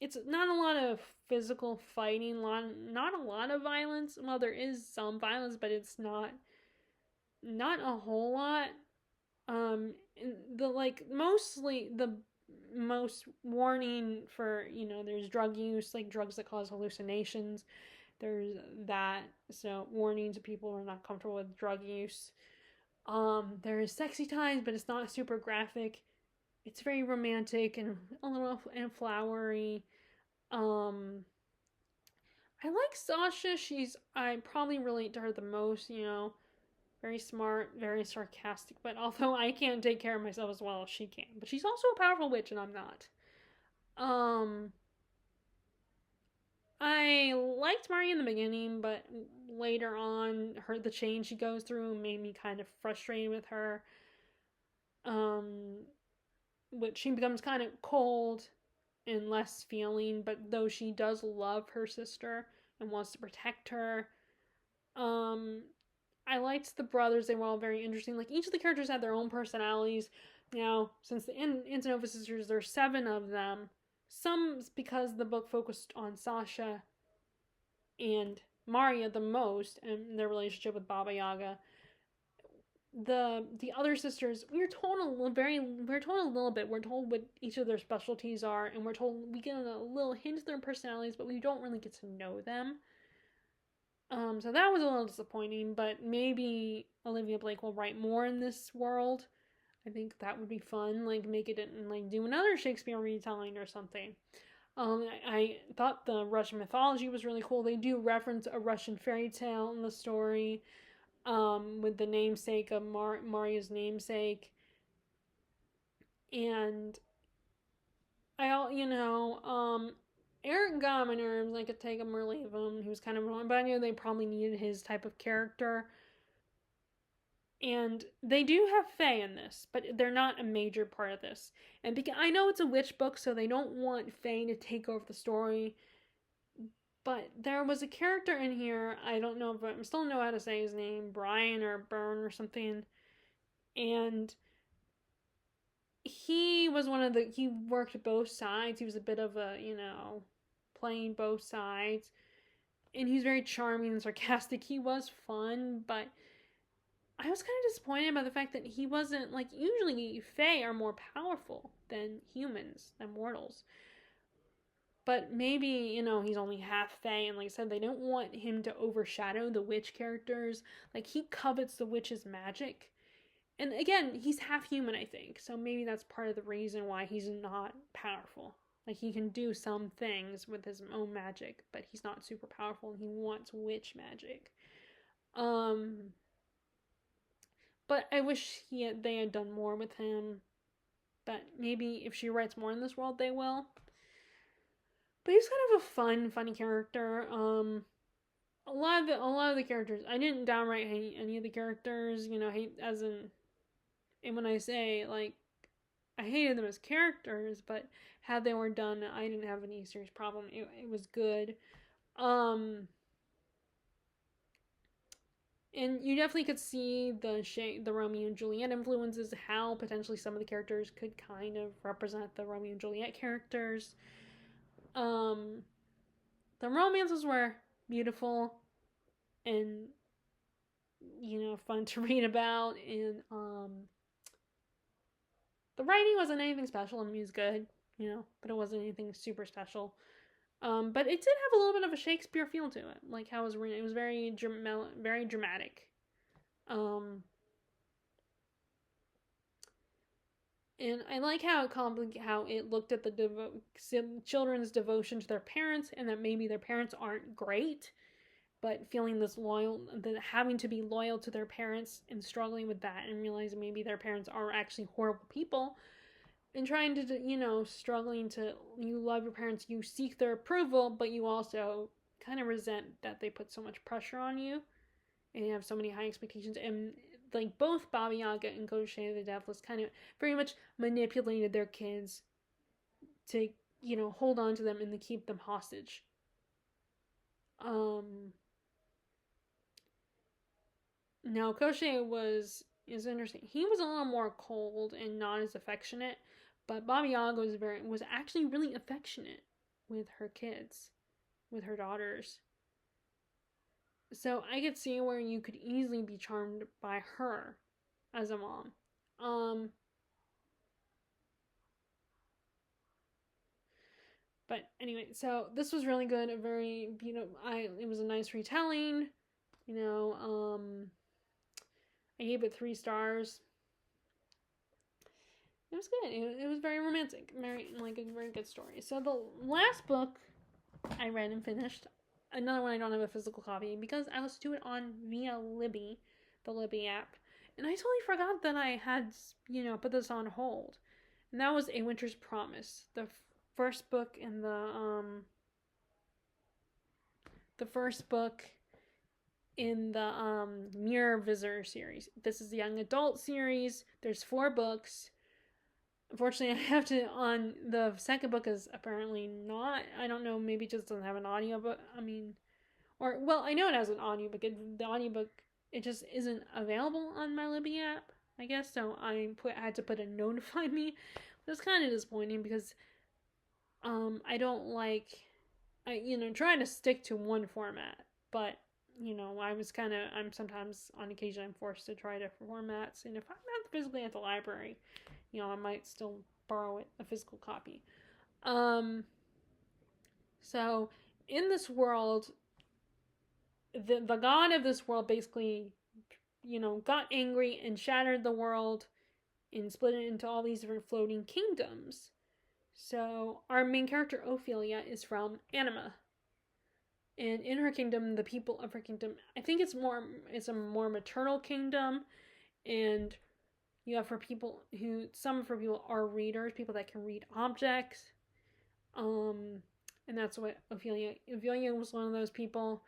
it's not a lot of physical fighting, not a lot of violence. Well, there is some violence, but it's not a whole lot. Mostly the most warning for, there's drug use, like drugs that cause hallucinations. There's that, so warning to people who are not comfortable with drug use. There is sexy times, but it's not super graphic. It's very romantic and a little and flowery. I like Sasha. I probably relate to her the most, very smart, very sarcastic, but although I can't take care of myself as well as she can. But she's also a powerful witch, and I'm not. I liked Maria in the beginning, but later on, the change she goes through made me kind of frustrated with her. Which she becomes kind of cold and less feeling, but though she does love her sister and wants to protect her. I liked the brothers. They were all very interesting. Like, each of the characters had their own personalities. Now, since the Antonova sisters, there's 7 of them. Some because the book focused on Sasha and Maria the most, and their relationship with Baba Yaga. The other sisters, we're told a little bit. We're told what each of their specialties are, and we get a little hint of their personalities, but we don't really get to know them. So that was a little disappointing, but maybe Olivia Blake will write more in this world. I think that would be fun, like make it and like do another Shakespeare retelling or something. I thought the Russian mythology was really cool. They do reference a Russian fairy tale in the story, with the namesake of Maria's namesake, and Eric Gomener, I could take him or leave him. He was kind of wrong, but I knew they probably needed his type of character. And they do have fae in this, but they're not a major part of this. And because I know it's a witch book, so they don't want fae to take over the story. But there was a character in here, I don't know if I still know how to say his name, Brian or Byrne or something. And he was he worked both sides. He was a bit of a, playing both sides. And he's very charming and sarcastic. He was fun, but I was kind of disappointed by the fact that he wasn't, like, usually fae are more powerful than humans, than mortals. But maybe, he's only half fae, and like I said, they don't want him to overshadow the witch characters. Like, he covets the witch's magic. And again, he's half human, I think. So maybe that's part of the reason why he's not powerful. Like, he can do some things with his own magic, but he's not super powerful, and he wants witch magic. But I wish they had done more with him. But maybe if she writes more in this world, they will. But he's kind of a funny character. A lot of the characters, I didn't downright hate any of the characters. Hate as in, and when I say, like, I hated them as characters, but how they were done, I didn't have any serious problem. It was good. And you definitely could see the Romeo and Juliet influences, how potentially some of the characters could kind of represent the Romeo and Juliet characters. The romances were beautiful and, fun to read about. And the writing wasn't anything special. I mean, it was good, but it wasn't anything super special. But it did have a little bit of a Shakespeare feel to it, like how it was written. It was very dramatic. And I like how it looked at the children's devotion to their parents, and that maybe their parents aren't great, but feeling having to be loyal to their parents and struggling with that, and realizing maybe their parents are actually horrible people. And trying to, struggling to, you love your parents, you seek their approval, but you also kind of resent that they put so much pressure on you and you have so many high expectations. And, like, both Baba Yaga and Koschei the Deathless kind of very much manipulated their kids to, hold on to them and to keep them hostage. Now, Koschei is interesting. He was a little more cold and not as affectionate. But Baba Yaga was actually really affectionate with her kids, with her daughters. So I could see where you could easily be charmed by her as a mom. But anyway, so this was really good. A very, it was a nice retelling. I gave it 3 stars. It was good. It was very romantic, a very good story. So the last book I read and finished, another one I don't have a physical copy because I listened to it via Libby, the Libby app, and I totally forgot that I had put this on hold. And that was A Winter's Promise, the first book in the Mirror Visitor series. This is the young adult series. There's 4 books. Unfortunately, I have to, on the second book is apparently not, I don't know, maybe it just doesn't have an audiobook. I know it has an audiobook. The audiobook, it just isn't available on my Libby app, I guess. So I had to put a notify me. That's kind of disappointing because I don't like, trying to stick to one format. But, I'm sometimes, on occasion, I'm forced to try different formats. And if I'm not physically at the library, I might still borrow a physical copy. So in this world, the god of this world basically, got angry and shattered the world and split it into all these different floating kingdoms. So our main character, Ophelia, is from Anima. And in her kingdom, the people of her kingdom, I think it's a more maternal kingdom, and you have some of her people are readers, people that can read objects. And that's what Ophelia was one of those people.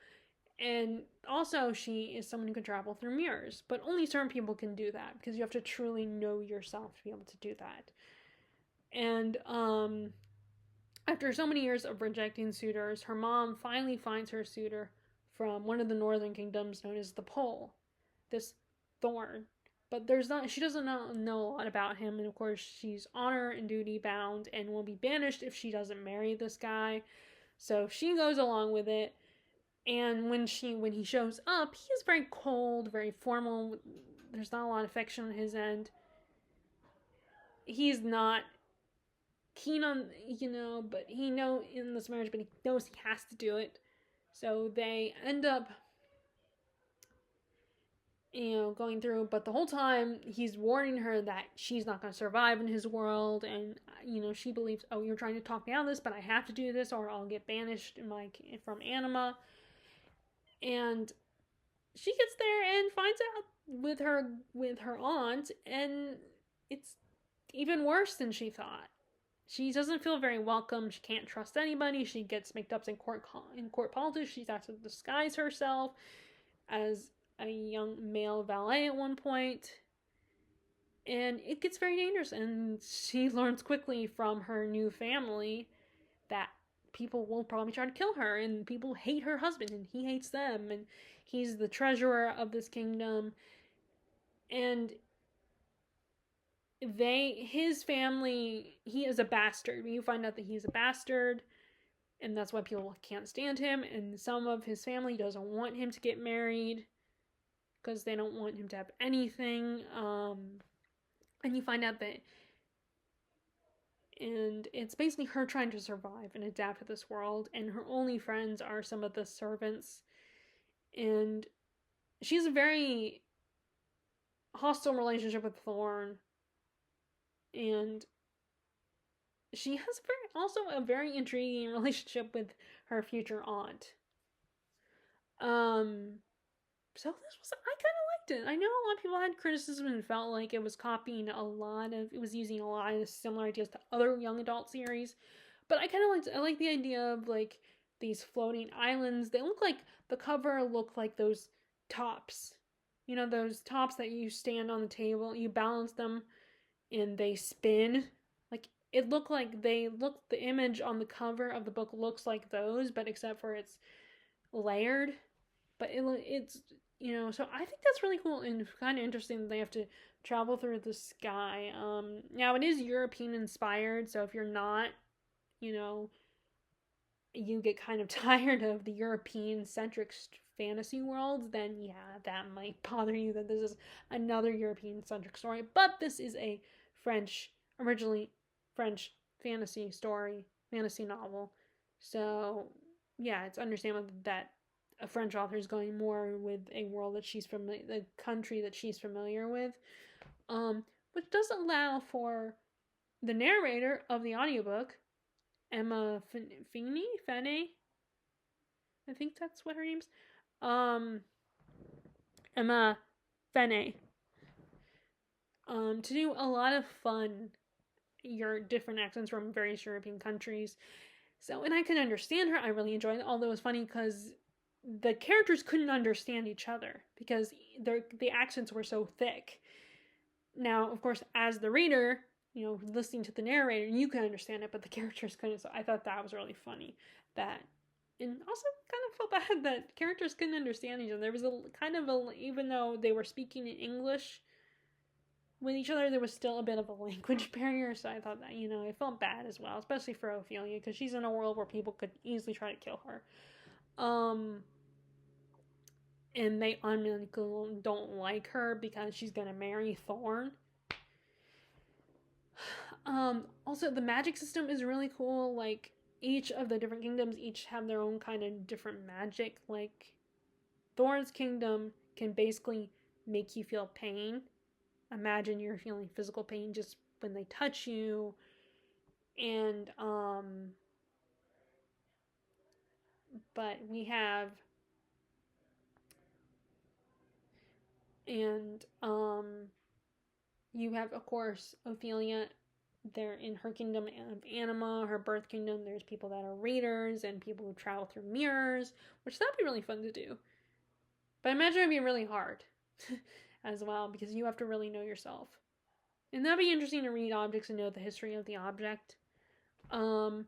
And also, she is someone who can travel through mirrors, but only certain people can do that because you have to truly know yourself to be able to do that. And after so many years of rejecting suitors, her mom finally finds her suitor from one of the northern kingdoms known as the Pole, this Thorn. But she doesn't know a lot about him, and of course, she's honor and duty bound and will be banished if she doesn't marry this guy. So she goes along with it. And when he shows up, he is very cold, very formal. There's not a lot of affection on his end. He's not keen on, but he know in this marriage, but he knows he has to do it. So they end up, going through, but the whole time he's warning her that she's not going to survive in his world, and she believes, oh, you're trying to talk me out of this, but I have to do this or I'll get banished from Anima. And she gets there and finds out with her aunt, and it's even worse than she thought. She doesn't feel very welcome. She can't trust anybody. She gets mixed up in court politics. She has to disguise herself as a young male valet at one point. And it gets very dangerous. And she learns quickly from her new family that people will probably try to kill her. And people hate her husband. And he hates them. And he's the treasurer of this kingdom. And his family, he is a bastard. You find out that he's a bastard, and that's why people can't stand him, and some of his family doesn't want him to get married because they don't want him to have anything. And you find out that, and it's basically her trying to survive and adapt to this world, and her only friends are some of the servants, and she has a very hostile relationship with Thorn. And she has also a very intriguing relationship with her future aunt. So I kind of liked it. I know a lot of people had criticism and felt like it was it was using a lot of similar ideas to other young adult series. But I kind of liked it. I like the idea of like these floating islands. They look like, the cover looked like those tops. Those tops that you stand on the table, you balance them, and they spin. Like, it looked like the image on the cover of the book looks like those, but except for it's layered. But it's so I think that's really cool and kind of interesting that they have to travel through the sky. Now it is European inspired, so if you're not, you get kind of tired of the European centric fantasy worlds, then yeah, that might bother you that this is another European centric story. But this is a originally French fantasy novel. So yeah, it's understandable that a French author is going more with a world that the country that she's familiar with, which does allow for the narrator of the audiobook, Emma Fenney, I think that's what her name's, Emma Fenney, to do a lot of fun different accents from various European countries. So, and I can understand her. I really enjoyed it, although it was funny because the characters couldn't understand each other because the accents were so thick. Now, of course, as the reader, listening to the narrator, you can understand it, but the characters couldn't. So I thought that was really funny. And also kind of felt bad that characters couldn't understand each other. There was even though they were speaking in English with each other, there was still a bit of a language barrier. So I thought that, it felt bad as well, especially for Ophelia, because she's in a world where people could easily try to kill her. And they don't like her because she's gonna marry Thorn. Also, the magic system is really cool. Like, each of the different kingdoms each have their own kind of different magic. Like, Thorn's kingdom can basically make you feel pain. Imagine you're feeling physical pain just when they touch you. And, but we have, and, you have, of course, Ophelia, they're in her kingdom of Anima, her birth kingdom. There's people that are readers and people who travel through mirrors, which that'd be really fun to do. But I imagine it'd be really hard as well, because you have to really know yourself. And that'd be interesting to read objects and know the history of the object. And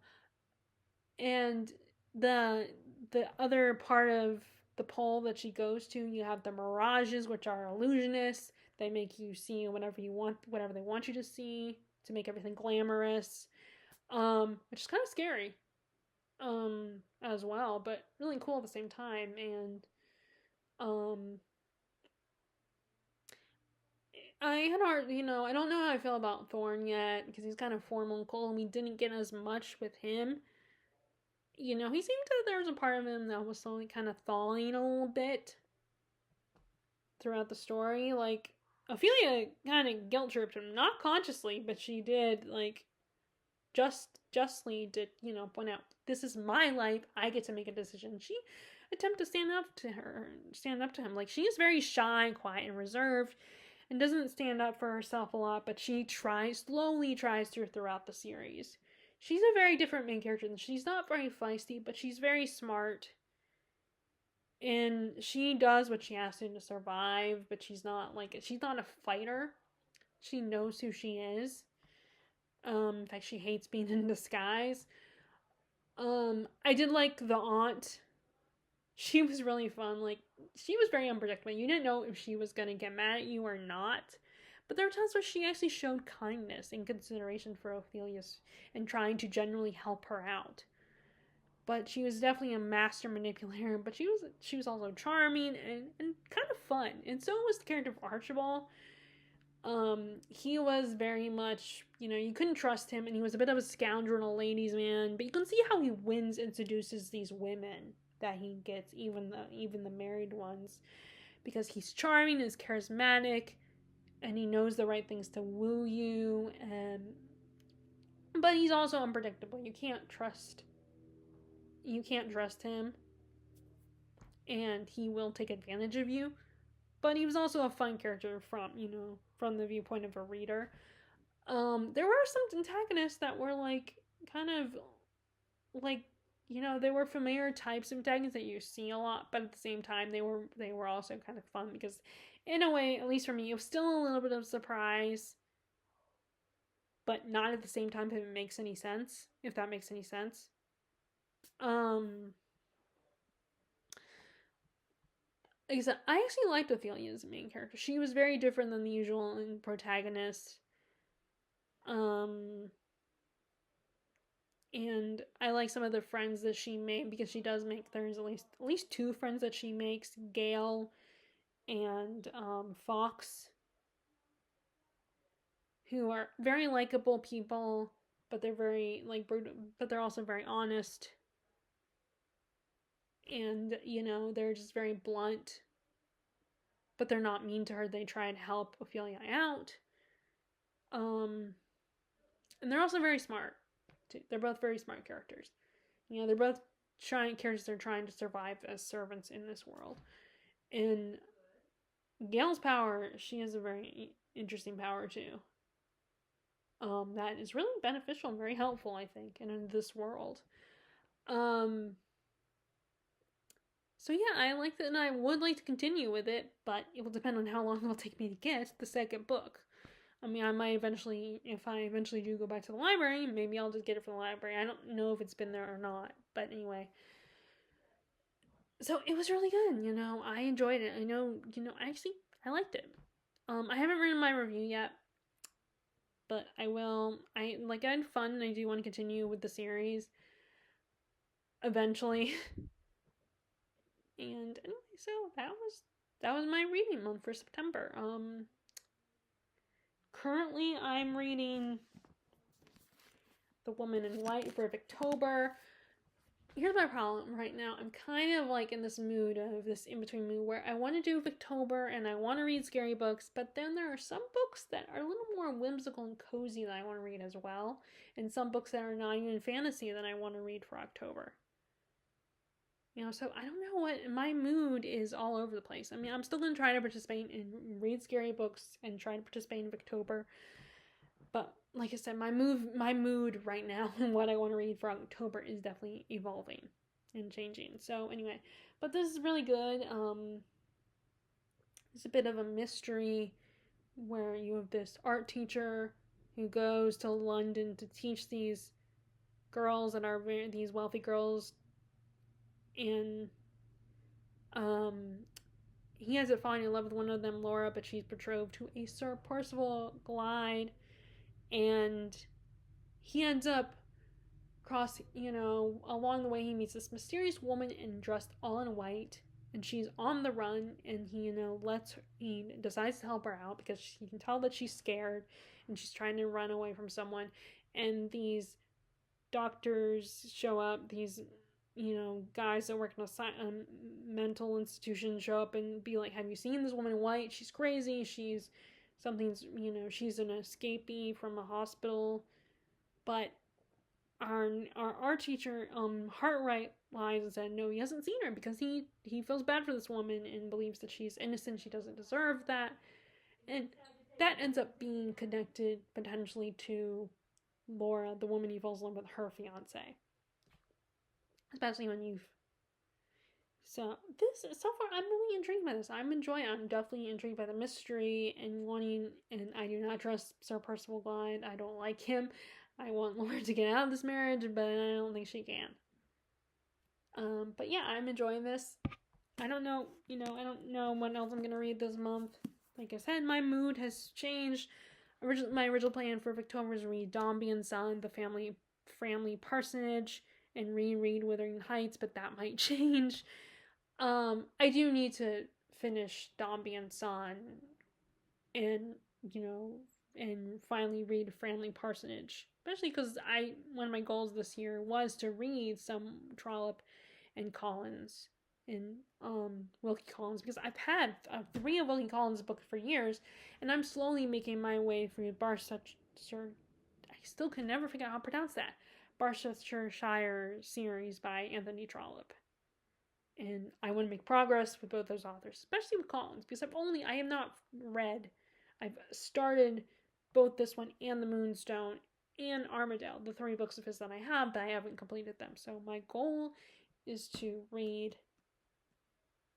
the other part of the pole that she goes to, you have the mirages, which are illusionists. They make you see whatever you want, whatever they want you to see, to make everything glamorous, which is kind of scary, as well, but really cool at the same time. And I had hard, I don't know how I feel about Thorn yet, because he's kind of formal and cold, and we didn't get as much with him. He seemed to, there was a part of him that was slowly kind of thawing a little bit throughout the story. Like, Ophelia kind of guilt tripped him, not consciously, but she did, like, justly did, point out, this is my life, I get to make a decision. She attempted to stand up to him. Like, she is very shy, quiet, and reserved, and doesn't stand up for herself a lot, but she slowly tries to throughout the series. She's a very different main character. She's not very feisty, but she's very smart. And she does what she has to survive, but she's not a fighter. She knows who she is. In fact, she hates being in disguise. I did like the aunt. She was really fun. Like, she was very unpredictable. You didn't know if she was going to get mad at you or not. But there were times where she actually showed kindness and consideration for Ophelia and trying to genuinely help her out. But she was definitely a master manipulator. But she was also charming and kind of fun. And so was the character of Archibald. He was very much, you couldn't trust him, and he was a bit of a scoundrel and a ladies' man. But you can see how he wins and seduces these women that he gets, even the married ones, because he's charming, is charismatic, and he knows the right things to woo you. But he's also unpredictable. You can't trust him, and he will take advantage of you. But he was also a fun character from the viewpoint of a reader. There were some antagonists that were kind of they were familiar types of antagonists that you see a lot, but at the same time they were also kind of fun, because in a way, at least for me, it was still a little bit of surprise, but not at the same time if that makes any sense. Except I actually liked Ophelia as a main character. She was very different than the usual protagonist. And I like some of the friends that she made, because she does make, there's at least two friends that she makes, Gale and Fox, who are very likable people, but they're very but they're also very honest. And they're just very blunt, but they're not mean to her. They try and help Ophelia out. And they're also very smart too. They're both very smart characters. They're both characters that are trying to survive as servants in this world. And Gale's power, she has a very interesting power too. That is really beneficial and very helpful, I think, in this world. So yeah, I like that, and I would like to continue with it, but it will depend on how long it will take me to get the second book. I mean, I might eventually, if I eventually do go back to the library, maybe I'll just get it from the library. I don't know if it's been there or not, but anyway. So it was really good, I enjoyed it. I know, I liked it. I haven't written my review yet, but I will. I had fun, and I do want to continue with the series eventually. And anyway, so that was my reading month for September. Currently I'm reading The Woman in White for Victober. Here's my problem right now. I'm kind of in this mood of this in-between mood where I want to do Victober and I want to read scary books, but then there are some books that are a little more whimsical and cozy that I want to read as well, and some books that are not even fantasy that I want to read for October. So I don't know what, my mood is all over the place. I mean, I'm still going to try to participate and read scary books and try to participate in Victober. But like I said, my mood right now and what I want to read for October is definitely evolving and changing. So anyway, but this is really good. It's a bit of a mystery where you have this art teacher who goes to London to teach these girls that are these wealthy girls, and he ends up falling in love with one of them, Laura, but she's betrothed to a Sir Percival Glyde, and he ends up along the way he meets this mysterious woman and dressed all in white, and she's on the run, and he decides to help her out because he can tell that she's scared and she's trying to run away from someone, and these doctors show up, these guys that work in a mental institution show up and be like, have you seen this woman in white? She's crazy. She's she's an escapee from a hospital. But our art teacher, Hartwright, lies and said no, he hasn't seen her because he feels bad for this woman and believes that she's innocent. She doesn't deserve that. And that ends up being connected potentially to Laura, the woman he falls in love with, her fiance. Especially when you've... So far, I'm really intrigued by this. I'm definitely intrigued by the mystery and I do not trust Sir Percival Glyde. I don't like him. I want Laura to get out of this marriage, but I don't think she can. But yeah, I'm enjoying this. I don't know what else I'm gonna read this month. Like I said, my mood has changed. My original plan for October was to read Dombey and Son, the family parsonage, and reread Wuthering Heights, but that might change. I do need to finish Dombey and Son and finally read Family Parsonage, especially because one of my goals this year was to read some Trollope and Collins and Wilkie Collins, because I've had 3 of Wilkie Collins' books for years, and I'm slowly making my way through Barsetshire. I still can never figure out how to pronounce that. Barsetshire series by Anthony Trollope. And I want to make progress with both those authors, especially with Collins, because I've started both this one and The Moonstone and Armadale, the 3 books of his that I have, but I haven't completed them. So my goal is to read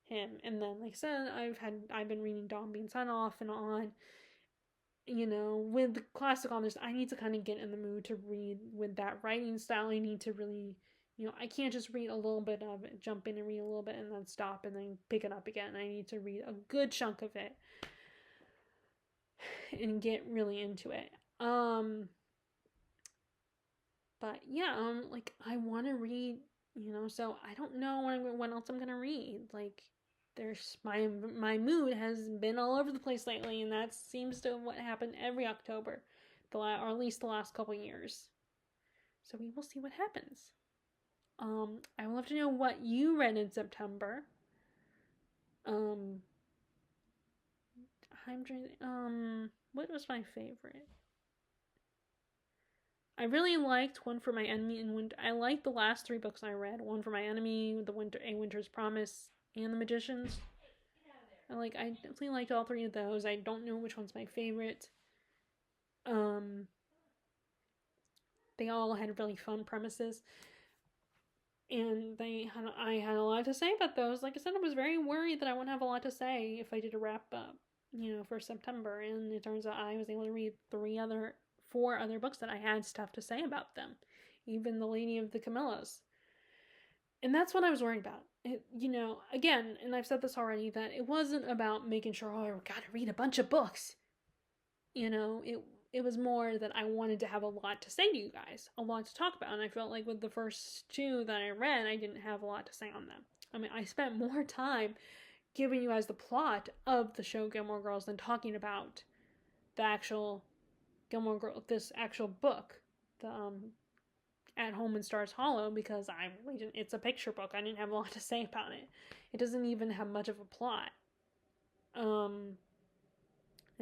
him. And then, like I said, I've been reading Dombey and Son off and on. With the classic authors, I need to kind of get in the mood to read with that writing style. I need to really, I can't just read a little bit of it, jump in and read a little bit and then stop and then pick it up again. I need to read a good chunk of it and get really into it. But yeah, I want to read, so I don't know what else I'm gonna read. Like, there's my mood has been all over the place lately, and that seems to what happened every October, or at least the last couple years. So we will see what happens. I would love to know what you read in September. What was my favorite? I really liked One for My Enemy and Winter. I liked the last 3 books I read. One for My Enemy, A Winter's Promise, and The Magicians. I definitely liked all 3 of those. I don't know which one's my favorite. They all had really fun premises. And I had a lot to say about those. Like I said, I was very worried that I wouldn't have a lot to say if I did a wrap up, for September. And it turns out I was able to read 4 other books that I had stuff to say about them. Even The Lady of the Camellias. And that's what I was worried about. Again, and I've said this already, that it wasn't about making sure, I gotta read a bunch of books. It was more that I wanted to have a lot to say to you guys, a lot to talk about, and I felt like with the first 2 that I read, I didn't have a lot to say on them. I mean, I spent more time giving you guys the plot of the show Gilmore Girls than talking about the actual Gilmore Girls, this actual book, the At Home in Stars Hollow, because it's a picture book. I didn't have a lot to say about it. It doesn't even have much of a plot. And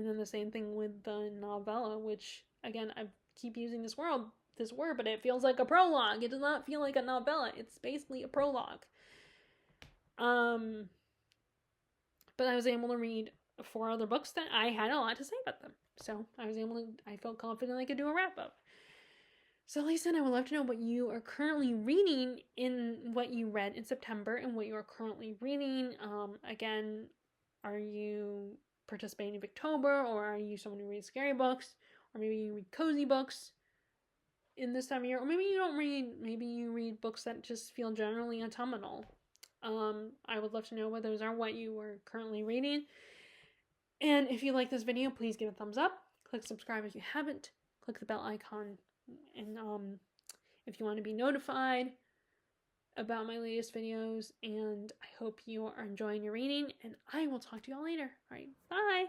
then the same thing with the novella, which, again, I keep using this word, but it feels like a prologue. It does not feel like a novella. It's basically a prologue. But I was able to read 4 other books that I had a lot to say about them. So I felt confident I could do a wrap-up. So Lisa, I would love to know what you are currently reading, in what you read in September and what you are currently reading. Again, are you participating in Booktober, or are you someone who reads scary books, or maybe you read cozy books in this time of year, or maybe you don't read, maybe you read books that just feel generally autumnal. I would love to know what those are, what you are currently reading. And if you like this video, please give it a thumbs up. Click subscribe if you haven't. Click the bell icon. And if you want to be notified about my latest videos. And I hope you are enjoying your reading. And I will talk to you all later. All right, bye.